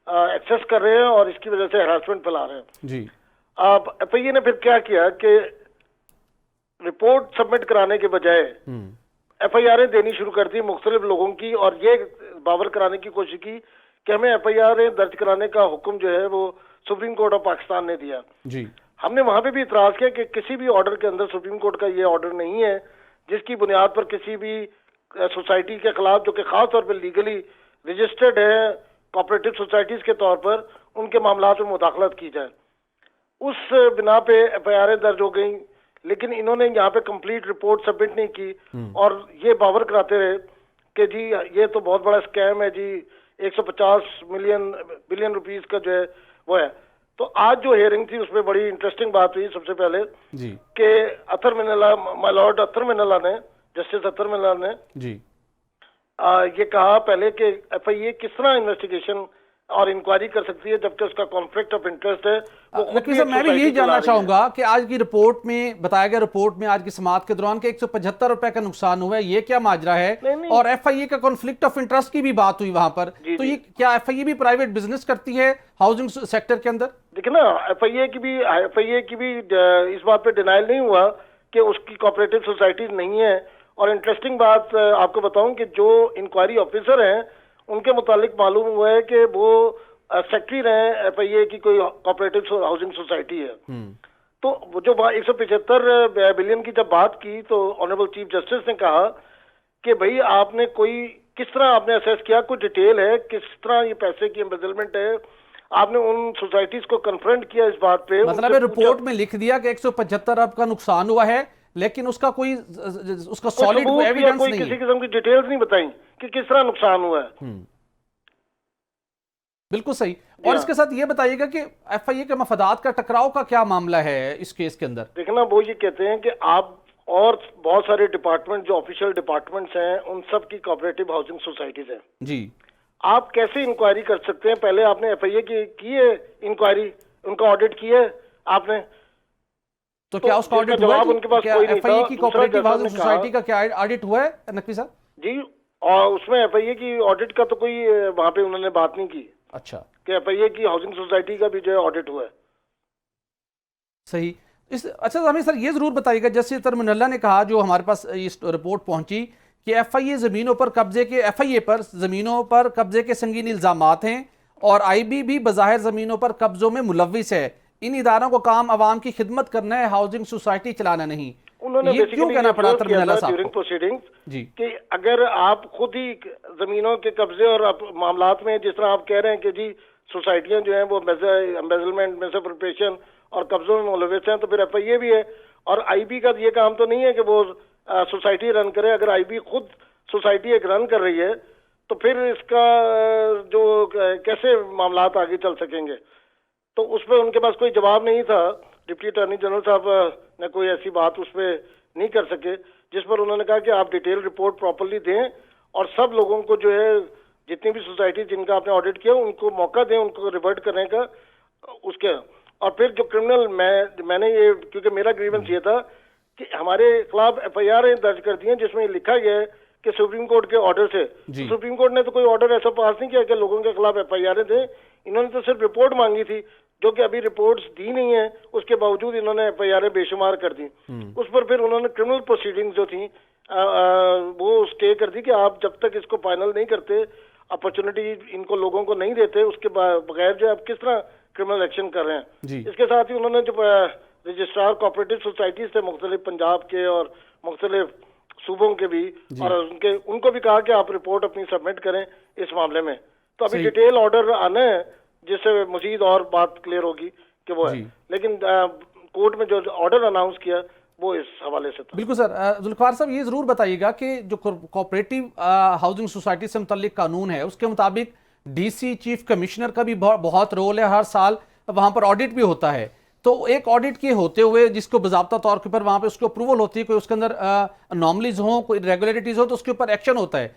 एक्सेस कर रहे हैं और इसकी वजह से हरासमेंट फैला रहे हैं जी। अब FIA ने फिर क्या किया कि रिपोर्ट सबमिट कराने के बजाय FIR देनी शुरू कर दी मुख्तलिफ लोगों की, और ये बावर कराने की कोशिश की कि हमें FIR दर्ज कराने का हुक्म जो है वो सुप्रीम कोर्ट ऑफ पाकिस्तान ने दिया जी। हमने वहां पे भी इतराज किया कि किसी भी ऑर्डर के अंदर सुप्रीम कोर्ट का ये ऑर्डर नहीं है जिसकी बुनियाद पर किसी भी सोसाइटी के खिलाफ, जो कि खास तौर पर लीगली रजिस्टर्ड है कोऑपरेटिव सोसाइटीज के तौर पर, उनके मामलात में मुदाखलत की जाए। उस बिना पे FIR दर्ज हो गई, लेकिन इन्होंने यहाँ पे कंप्लीट रिपोर्ट सबमिट नहीं की और ये बावर कराते रहे कि जी ये तो बहुत बड़ा स्कैम है जी, 150 बिलियन रुपीस का जो है वो है। तो आज जो हियरिंग थी उसमें बड़ी इंटरेस्टिंग बात हुई सबसे पहले जी कि अतर मिनला, माय लॉर्ड अतर मिनला ने, जस्टिस अतर मिनला ने जी ये कहा पहले कि एफआईए किस तरह इन्वेस्टिगेशन और इंक्वायरी कर सकती है जबकि उसका कॉन्फ्लिक्ट ऑफ इंटरेस्ट है। वो खुद नकवी भी साहब, एक मैं भी सोसाइटी यही चला जानना रही है। चाहूंगा कि आज की रिपोर्ट में बताया गया, रिपोर्ट में आज की समाअत के दौरान कि 175 रुपए का नुकसान हुआ है, ये क्या माजरा है? नहीं। और एफआईए का कॉन्फ्लिक्ट ऑफ इंटरेस्ट की भी बात हुई वहां पर, तो ये क्या एफआईए भी प्राइवेट बिजनेस करती है हाउसिंग सेक्टर के अंदर? देखिए ना, एफआईए की भी इस बात पे डिनाइल नहीं हुआ कि उसकी कोऑपरेटिव सोसाइटीज नहीं है। और इंटरेस्टिंग बात आपको बताऊं कि जो इंक्वायरी ऑफिसर हैं उनके मुतालिक मालूम हुआ है कि वो सेक्रेटरी रहे एफआईए की कोई कोऑपरेटिव हाउसिंग सोसाइटी है। तो वो जो 175 बिलियन की जब बात की तो ऑनरेबल चीफ जस्टिस ने कहा कि भाई आपने कोई किस तरह आपने असेस किया, कोई डिटेल है किस तरह ये पैसे की एम्बेजलमेंट है? आपने उन सोसाइटीज को कन्फ्रंट किया इस बात पे? मतलब रिपोर्ट में लिख दिया कि 175 अरब का नुकसान हुआ है, लेकिन उसका कोई उसका सॉलिड एविडेंस कोई नहीं किसी है। किस्म की डिटेल्स नहीं बताई कि किस तरह नुकसान हुआ है। बिल्कुल सही। और इसके साथ ये बताइएगा कि एफआईए के मफादात का टकराव का क्या मामला है इस केस के अंदर? देखना, वो ये कहते हैं कि आप और बहुत सारे डिपार्टमेंट जो ऑफिशियल डिपार्टमेंट्स हैं उन सब की कोऑपरेटिव हाउसिंग सोसाइटीज हैं जी, आप कैसे इंक्वायरी कर सकते हैं? पहले आपने एफआईए की है इंक्वायरी, उनका ऑडिट किया है आपने? तो क्या उसका जिसका ऑडिट हुआ है जवाब उनके पास क्या कोई नहीं एफआईए था। की दूसरे कोऑपरेटिव जज हाउसिंग ने सोसाइटी कहा- का क्या ऑडिट हुआ है नकवी साहब? जी, और उसमें एफआईए की ऑडिट का तो कोई वहां पे उन्होंने बात नहीं की अच्छा, कि एफआईए की हाउसिंग सोसाइटी का भी जो है ऑडिट हुआ है। सही। अच्छा हमें सर ये जरूर बताइएगा, जैसे तरमिनल्ला ने कहा, जो हमारे पास इस रिपोर्ट पहुंची कि एफआईए जमीनों पर कब्जे के एफआईए पर जमीनों पर कब्जे के संगीन इल्जामात हैं और आईबी भी बज़ाहिर जमीनों पर कब्जों में मुलविस है। इन इदारों को काम अवाम की खिदमत करना है, हाउसिंग सोसाइटी चलाना नहीं। उन्होंने ये क्यों कहना पड़ा तरमिनल्ला साहब ड्यूरिंग को? प्रोसीडिंग्स जी कि अगर आप खुद ही जमीनों के कब्जे और मामलात में जिस तरह आप कह रहे हैं कि जी सोसाइटियां जो हैं वो एम्बेजलमेंट, मिसअप्रोप्रिएशन और कब्जों में मुलविस हैं, तो फिर एफआईए भी है। और आईबी का ये काम तो नहीं है कि वो सोसाइटी रन करे। अगर आईबी खुद सोसाइटी एक रन कर रही है तो फिर इसका जो कैसे मामलात आगे चल सकेंगे? तो उस पर उनके पास कोई जवाब नहीं था। डिप्टी अटॉर्नी जनरल साहब ने कोई ऐसी बात उस पर नहीं कर सके, जिस पर उन्होंने कहा कि आप डिटेल रिपोर्ट प्रॉपर्ली दें और सब लोगों को जो है जितनी भी सोसाइटी जिनका आपने ऑडिट किया उनको मौका दें उनको रिवर्ट करने का उसके। और फिर जो क्रिमिनल मैंने ये, क्योंकि मेरा ग्रीवेंस ये था कि हमारे खिलाफ एफआईआर दर्ज कर दी है जिसमें लिखा गया है कि सुप्रीम कोर्ट के ऑर्डर से, तो सुप्रीम कोर्ट ने तो कोई ऑर्डर ऐसा पास नहीं किया कि लोगों के खिलाफ एफआईआर दें। इन्होंने तो सिर्फ रिपोर्ट मांगी थी, जो कि अभी रिपोर्ट्स दी नहीं है, उसके बावजूद इन्होंने एफआईआर बेशुमार कर दी। उस पर फिर उन्होंने क्रिमिनल प्रोसीडिंग्स जो थी वो स्टे कर दी कि आप जब तक इसको फाइनल नहीं करते, अपॉर्चुनिटी इनको लोगों को नहीं देते, उसके बगैर जो आप किस तरह क्रिमिनल एक्शन कर रहे हैं। इसके साथ ही उन्होंने जो रजिस्ट्रार कोऑपरेटिव सोसाइटीज थे मुख्तलिफ पंजाब के और मुख्तलिफ सूबों के भी, और उनको भी कहा कि आप रिपोर्ट अपनी सबमिट करें इस मामले में। तो अभी डिटेल ऑर्डर आना है जिससे मजीद और बात क्लियर होगी कि वो है, लेकिन कोर्ट में जो ऑर्डर अनाउंस किया वो इस हवाले से था। बिल्कुल सर। जुल्फिकार साहब ये जरूर बताइएगा कि जो कोऑपरेटिव हाउसिंग सोसाइटी से मुतल्लिक कानून है उसके मुताबिक डीसी चीफ कमिश्नर का भी बहुत रोल है, हर साल वहां पर ऑडिट भी होता है। तो एक ऑडिट के होते हुए जिसको बाज़ाब्ता तौर के ऊपर वहां पे उसको अप्रूवल होती है, कोई उसके अंदर अनॉमलीज हो, कोई इरेगुलरिटीज हो, तो उसके ऊपर एक्शन होता है।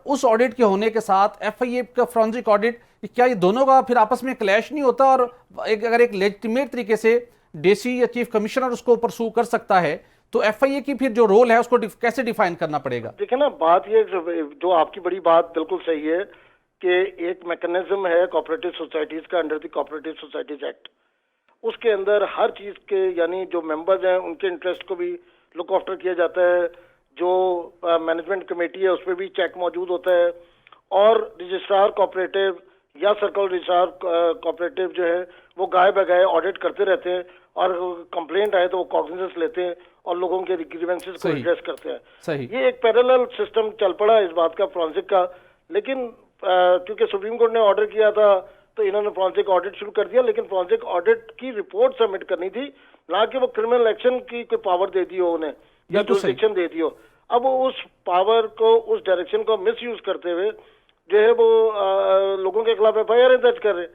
उस ऑडिट के होने के साथ एफआईए का फॉरेंसिक ऑडिट, क्या ये दोनों का फिर आपस में क्लैश नहीं होता? और अगर एक लेजिटिमेट तरीके से डीसी या चीफ कमिश्नर उसको परसू कर सकता है तो एफआईए की फिर जो रोल है उसको कैसे डिफाइन करना पड़ेगा? देखिए ना, बात ये जो आपकी बड़ी बात बिल्कुल सही है कि एक मैकेनिज्म है कोऑपरेटिव सोसाइटीज का under the cooperative societies act. उसके अंदर हर चीज के, यानी जो मेंबर्स हैं उनके इंटरेस्ट को भी लुक आफ्टर किया जाता है, जो मैनेजमेंट कमेटी है उस पर भी चेक मौजूद होता है, और रजिस्ट्रार कोऑपरेटिव या सर्कल रजिस्ट्रार कोऑपरेटिव जो है वो गाय बगाए ऑडिट करते रहते हैं, और कंप्लेंट आए तो वो कॉग्निजेंस लेते हैं और लोगों के ग्रीवेंसेस को एड्रेस करते हैं। ये एक पैरेलल सिस्टम चल पड़ा इस बात का, फॉरेंसिक का। लेकिन क्योंकि सुप्रीम कोर्ट ने ऑर्डर किया था तो इन्होंने फॉरेंसिक ऑडिट शुरू कर दिया, लेकिन फॉरेंसिक ऑडिट की रिपोर्ट सबमिट करनी थी, ना कि वो क्रिमिनल एक्शन की कोई पावर दे दी हो उन्हें या जुरिसडिक्शन दे दी हो। अब उस पावर को, उस डायरेक्शन को मिस यूज करते हुए जो है वो लोगों के खिलाफ एफआईआर दर्ज कर रहे।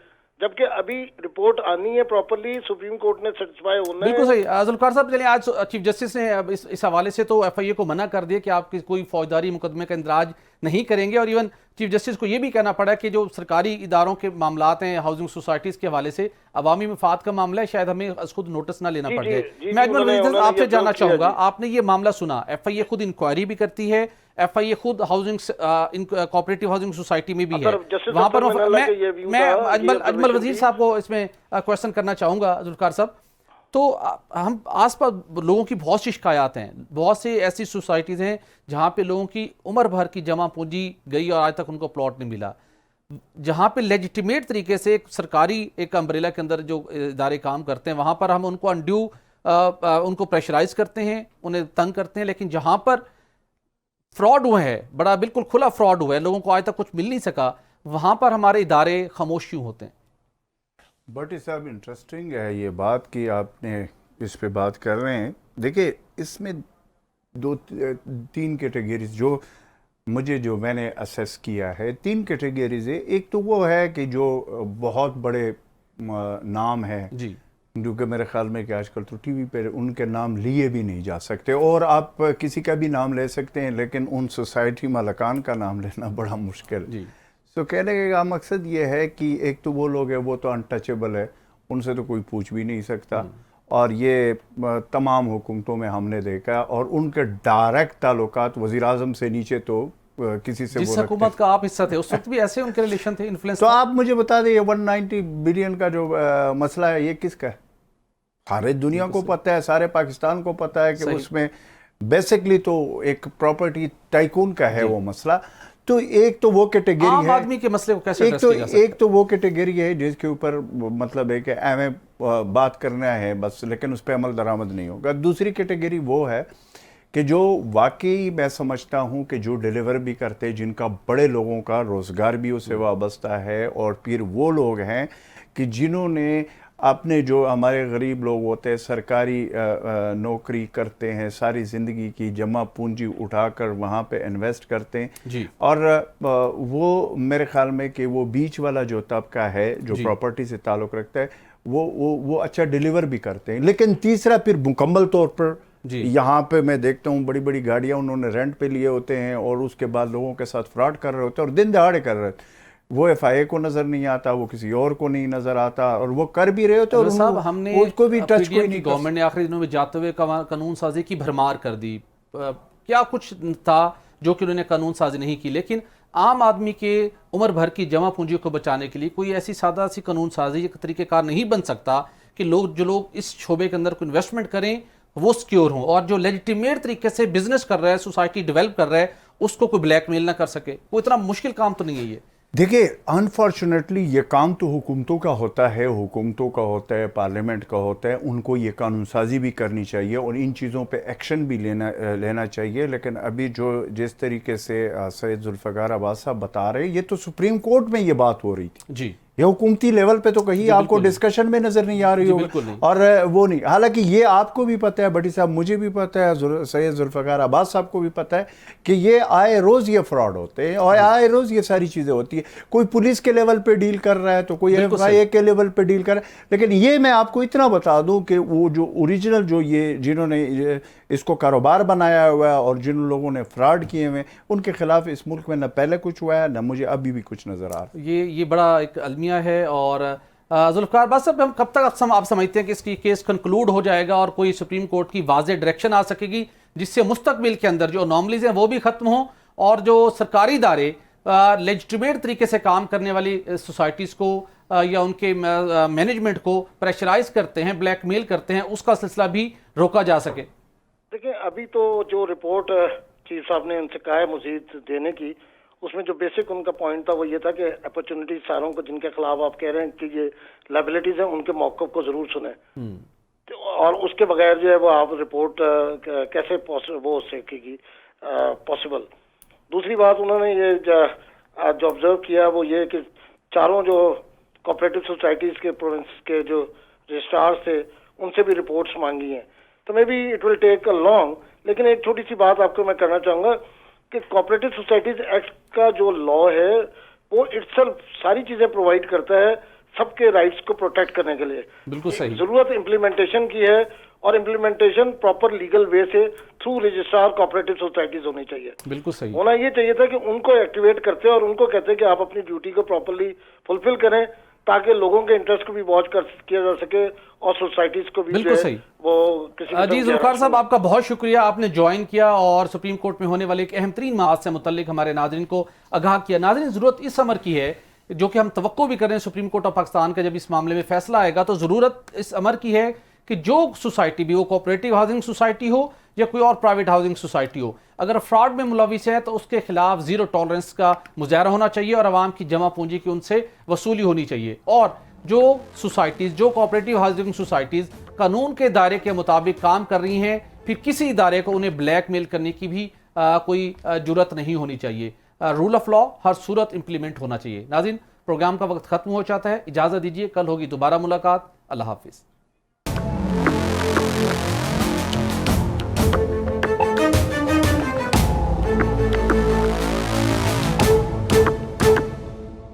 जबकि अभी रिपोर्ट आनी है प्रॉपरली, सुप्रीम कोर्ट ने सेटिस्फाई होना है। बिल्कुल सही। जुल्फिकार साहब, चलिए आज चीफ जस्टिस ने अब इस हवाले से तो एफआईए को मना कर दिया कि आप कोई फौजदारी मुकदमे का इंदराज नहीं करेंगे, और इवन चीफ जस्टिस को यह भी कहना पड़ा कि जो सरकारी इदारों के मामलात हैं हाउसिंग सोसाइटीज के हवाले से अवामी मफाद का मामला है, शायद हमें खुद नोटिस ना लेना पड़ जाए। मैं अजमल वजीर आपसे जानना चाहूंगा, आपने ये मामला सुना, एफआईए खुद इंक्वायरी भी करती है, एफआईए खुद हाउसिंग कोऑपरेटिव हाउसिंग सोसाइटी में भी है, वहां पर मैं अजमल वजीर साहब को इसमें क्वेश्चन करना चाहूंगा। जुल्फिकार साहब, तो हम आसपास लोगों की बहुत सी शिकायत हैं, बहुत सी ऐसी सोसाइटीज़ हैं जहाँ पे लोगों की उम्र भर की जमा पूंजी गई और आज तक उनको प्लॉट नहीं मिला, जहाँ पे लेजिटिमेट तरीके से एक सरकारी एक अम्ब्रेला के अंदर जो इदारे काम करते हैं, वहाँ पर हम उनको अनड्यू उनको प्रेशराइज करते हैं, उन्हें तंग करते हैं, लेकिन जहाँ पर फ्रॉड हुआ है, बड़ा बिल्कुल खुला फ्रॉड हुआ है, लोगों को आज तक कुछ मिल नहीं सका, वहाँ पर हमारे इदारे खामोश क्यों होते हैं? भट्टी साहब, इंटरेस्टिंग है ये बात कि आपने इस पे बात कर रहे हैं। देखिए, इसमें 2-3 कैटेगरीज जो मैंने असेस किया है, 3 कैटेगरीज है। एक तो वो है कि जो बहुत बड़े नाम है जी, जो कि मेरे ख्याल में कि आजकल तो टीवी पे उनके नाम लिए भी नहीं जा सकते, और आप किसी का भी नाम ले सकते हैं लेकिन उन सोसाइटी मालिकान का नाम लेना बड़ा मुश्किल जी। तो कहने का मकसद ये है कि एक तो वो लोग हैं, वो तो अनटचेबल है, उनसे तो कोई पूछ भी नहीं सकता, और ये तमाम हुकूमतों में हमने देखा, और उनके डायरेक्ट ताल्लुकात वज़ीर आज़म से नीचे तो किसी से जिस हुकूमत का आप हिस्सा थे उस वक्त भी ऐसे उनके रिलेशन थे, इन्फ्लुएंस। तो आप मुझे बता दें, ये 190 बिलियन का जो मसला है, ये किसका है? सारे दुनिया को पता है, सारे पाकिस्तान को पता है कि उसमें बेसिकली तो एक प्रॉपर्टी टाइकून का है वो मसला। तो एक तो वो कैटेगरी है, आदमी के मसले को कैसे एक तो वो कैटेगरी है जिसके ऊपर मतलब है कि हमें बात करना है बस, लेकिन उस पर अमल दरामद नहीं होगा। दूसरी कैटेगरी वो है कि जो वाकई मैं समझता हूँ कि जो डिलीवर भी करते हैं, जिनका बड़े लोगों का रोज़गार भी उससे वाबस्ता है, और फिर वो लोग हैं कि जिन्होंने अपने, जो हमारे गरीब लोग होते हैं, सरकारी नौकरी करते हैं, सारी ज़िंदगी की जमा पूंजी उठाकर वहाँ पे इन्वेस्ट करते हैं जी। और वो मेरे ख्याल में कि वो बीच वाला जो तबका है जो प्रॉपर्टी से ताल्लुक़ रखता है, वो अच्छा डिलीवर भी करते हैं। लेकिन तीसरा फिर मुकम्मल तौर पर यहाँ पे मैं देखता हूँ बड़ी बड़ी गाड़ियाँ उन्होंने रेंट पे लिए होते हैं, और उसके बाद लोगों के साथ फ्रॉड कर रहे होते हैं, और दिन दहाड़े कर रहे हैं। वो एफआईए को नजर नहीं आता, वो किसी और को नहीं नजर आता, और वो कर भी रहे होते, और साहब हमने उसको भी टच कोई नहीं। गवर्नमेंट ने आखिरी दिनों में जाते हुए कानून साजी की भरमार कर दी, क्या कुछ था जो कि उन्होंने कानून साजी नहीं की, लेकिन आम आदमी के उम्र भर की जमा पूंजी को बचाने के लिए कोई ऐसी सादा सी कानून साजी का तरीक़ेकार नहीं बन सकता कि जो लोग इस शोबे के अंदर कोई इन्वेस्टमेंट करें वो सिक्योर हों, और जो लेजिटिमेट तरीके से बिजनेस कर रहा है, सोसाइटी डेवलप कर रहा है, उसको कोई ब्लैकमेल ना कर सके? कोई इतना मुश्किल काम तो नहीं है ये। देखिए, अनफॉर्चुनेटली ये काम तो हुकूमतों का होता है, पार्लियामेंट का होता है, उनको ये कानून साजी भी करनी चाहिए और इन चीज़ों पे एक्शन भी लेना चाहिए। लेकिन अभी जो जिस तरीके से सैयद जुल्फ़िकार अब्बास साहब बता रहे हैं, ये तो सुप्रीम कोर्ट में ये बात हो रही थी जी, ये हुकूमती लेवल पे तो कहीं आपको डिस्कशन में नजर नहीं आ रही हो, और वो नहीं। हालांकि ये आपको भी पता है भट्टी साहब, मुझे भी पता है, सैयद जुल्फ़िकार अब्बास साहब को भी पता है कि ये आए रोज ये फ्रॉड होते हैं, और आए रोज ये सारी चीजें होती है। कोई पुलिस के लेवल पे डील कर रहा है, तो कोई एफआईए के लेवल पे डील कर रहा है। लेकिन ये मैं आपको इतना बता दूं कि वो जो ओरिजिनल, जो ये जिन्होंने इसको कारोबार बनाया हुआ है और जिन लोगों ने फ्रॉड किए हुए, उनके खिलाफ इस मुल्क में न पहले कुछ हुआ है, न मुझे अभी भी कुछ नजर आ रहा है। ये बड़ा एक अलमिया है। और जुल्फ़िकार अब्बास साहब, हम कब तक आप समझते हैं कि इसकी केस कंक्लूड हो जाएगा और कोई सुप्रीम कोर्ट की वाज़ेह डायरेक्शन आ सकेगी जिससे मुस्तकबिल के अंदर जो अनॉमलीज हैं वो भी खत्म हो, और जो सरकारी इदारे लेजिटिमेट तरीके से काम करने वाली सोसाइटीज़ को या उनके मैनेजमेंट को प्रेशराइज करते हैं, ब्लैकमेल करते हैं, उसका सिलसिला भी रोका जा सके? देखिए, अभी तो जो रिपोर्ट चीफ साहब ने उनसे कहा है मजीद देने की, उसमें जो बेसिक उनका पॉइंट था वो ये था कि अपॉर्चुनिटी सारों को जिनके खिलाफ आप कह रहे हैं कि ये लायबिलिटीज हैं, उनके मौक़िफ़ को जरूर सुने, और उसके बगैर जो है वो आप रिपोर्ट कैसे वो हो सकेगी पॉसिबल। दूसरी बात उन्होंने ये जो ऑब्जर्व किया वो ये कि चारों जो कोऑपरेटिव सोसाइटीज़ के प्रोविंस के जो रजिस्ट्रार्स थे उनसे भी रिपोर्ट्स मांगी हैं, तो maybe it will take a long. लेकिन एक छोटी सी बात आपको मैं करना चाहूँगा कि कोऑपरेटिव सोसाइटीज एक्ट का जो लॉ है वो इटसेल्फ सारी चीज़ें प्रोवाइड करता है सबके राइट्स को प्रोटेक्ट करने के लिए। बिल्कुल सही। जरूरत इम्प्लीमेंटेशन की है और इम्प्लीमेंटेशन प्रॉपर लीगल वे से थ्रू रजिस्ट्रार कोऑपरेटिव सोसाइटीज होनी चाहिए। बिल्कुल सही। होना ये चाहिए था कि उनको एक्टिवेट करते हैं और उनको कहते हैं कि आप अपनी ड्यूटी को प्रॉपरली फुलफिल करें ताकि लोगों के इंटरेस्ट को भी वॉच किया जा सके और सोसाइटीज को भी बिल्कुल सही। वो किसी जी जुल्फकार साहब, आपका बहुत शुक्रिया, आपने ज्वाइन किया और सुप्रीम कोर्ट में होने वाले एक अहम तरीन मआद से मुतल्लिक हमारे नाज़रीन को आगाह किया। नाज़रीन, जरूरत इस अमर की है जो कि हम तवक्को भी करें सुप्रीम कोर्ट ऑफ पाकिस्तान का जब इस मामले में फैसला आएगा, तो जरूरत इस अमर की है कि जो सोसाइटी भी हो, कोऑपरेटिव हाउसिंग सोसाइटी हो या कोई और प्राइवेट हाउसिंग सोसाइटी हो, अगर फ्रॉड में मुलविस है तो उसके खिलाफ जीरो टॉलरेंस का मुजाहरा होना चाहिए और आवाम की जमा पूंजी की उनसे वसूली होनी चाहिए। और जो सोसाइटीज़, जो कोऑपरेटिव हाउसिंग सोसाइटीज़ कानून के दायरे के मुताबिक काम कर रही हैं, फिर किसी इदारे को उन्हें ब्लैकमेल करने की भी कोई जुर्रत नहीं होनी चाहिए। Rule of law her Surat implement होना चाहिए। नाज़रीन, प्रोग्राम का वक्त खत्म हो जाता है, इजाज़त दीजिए, कल होगी दोबारा मुलाकात। अल्लाह हाफिज़।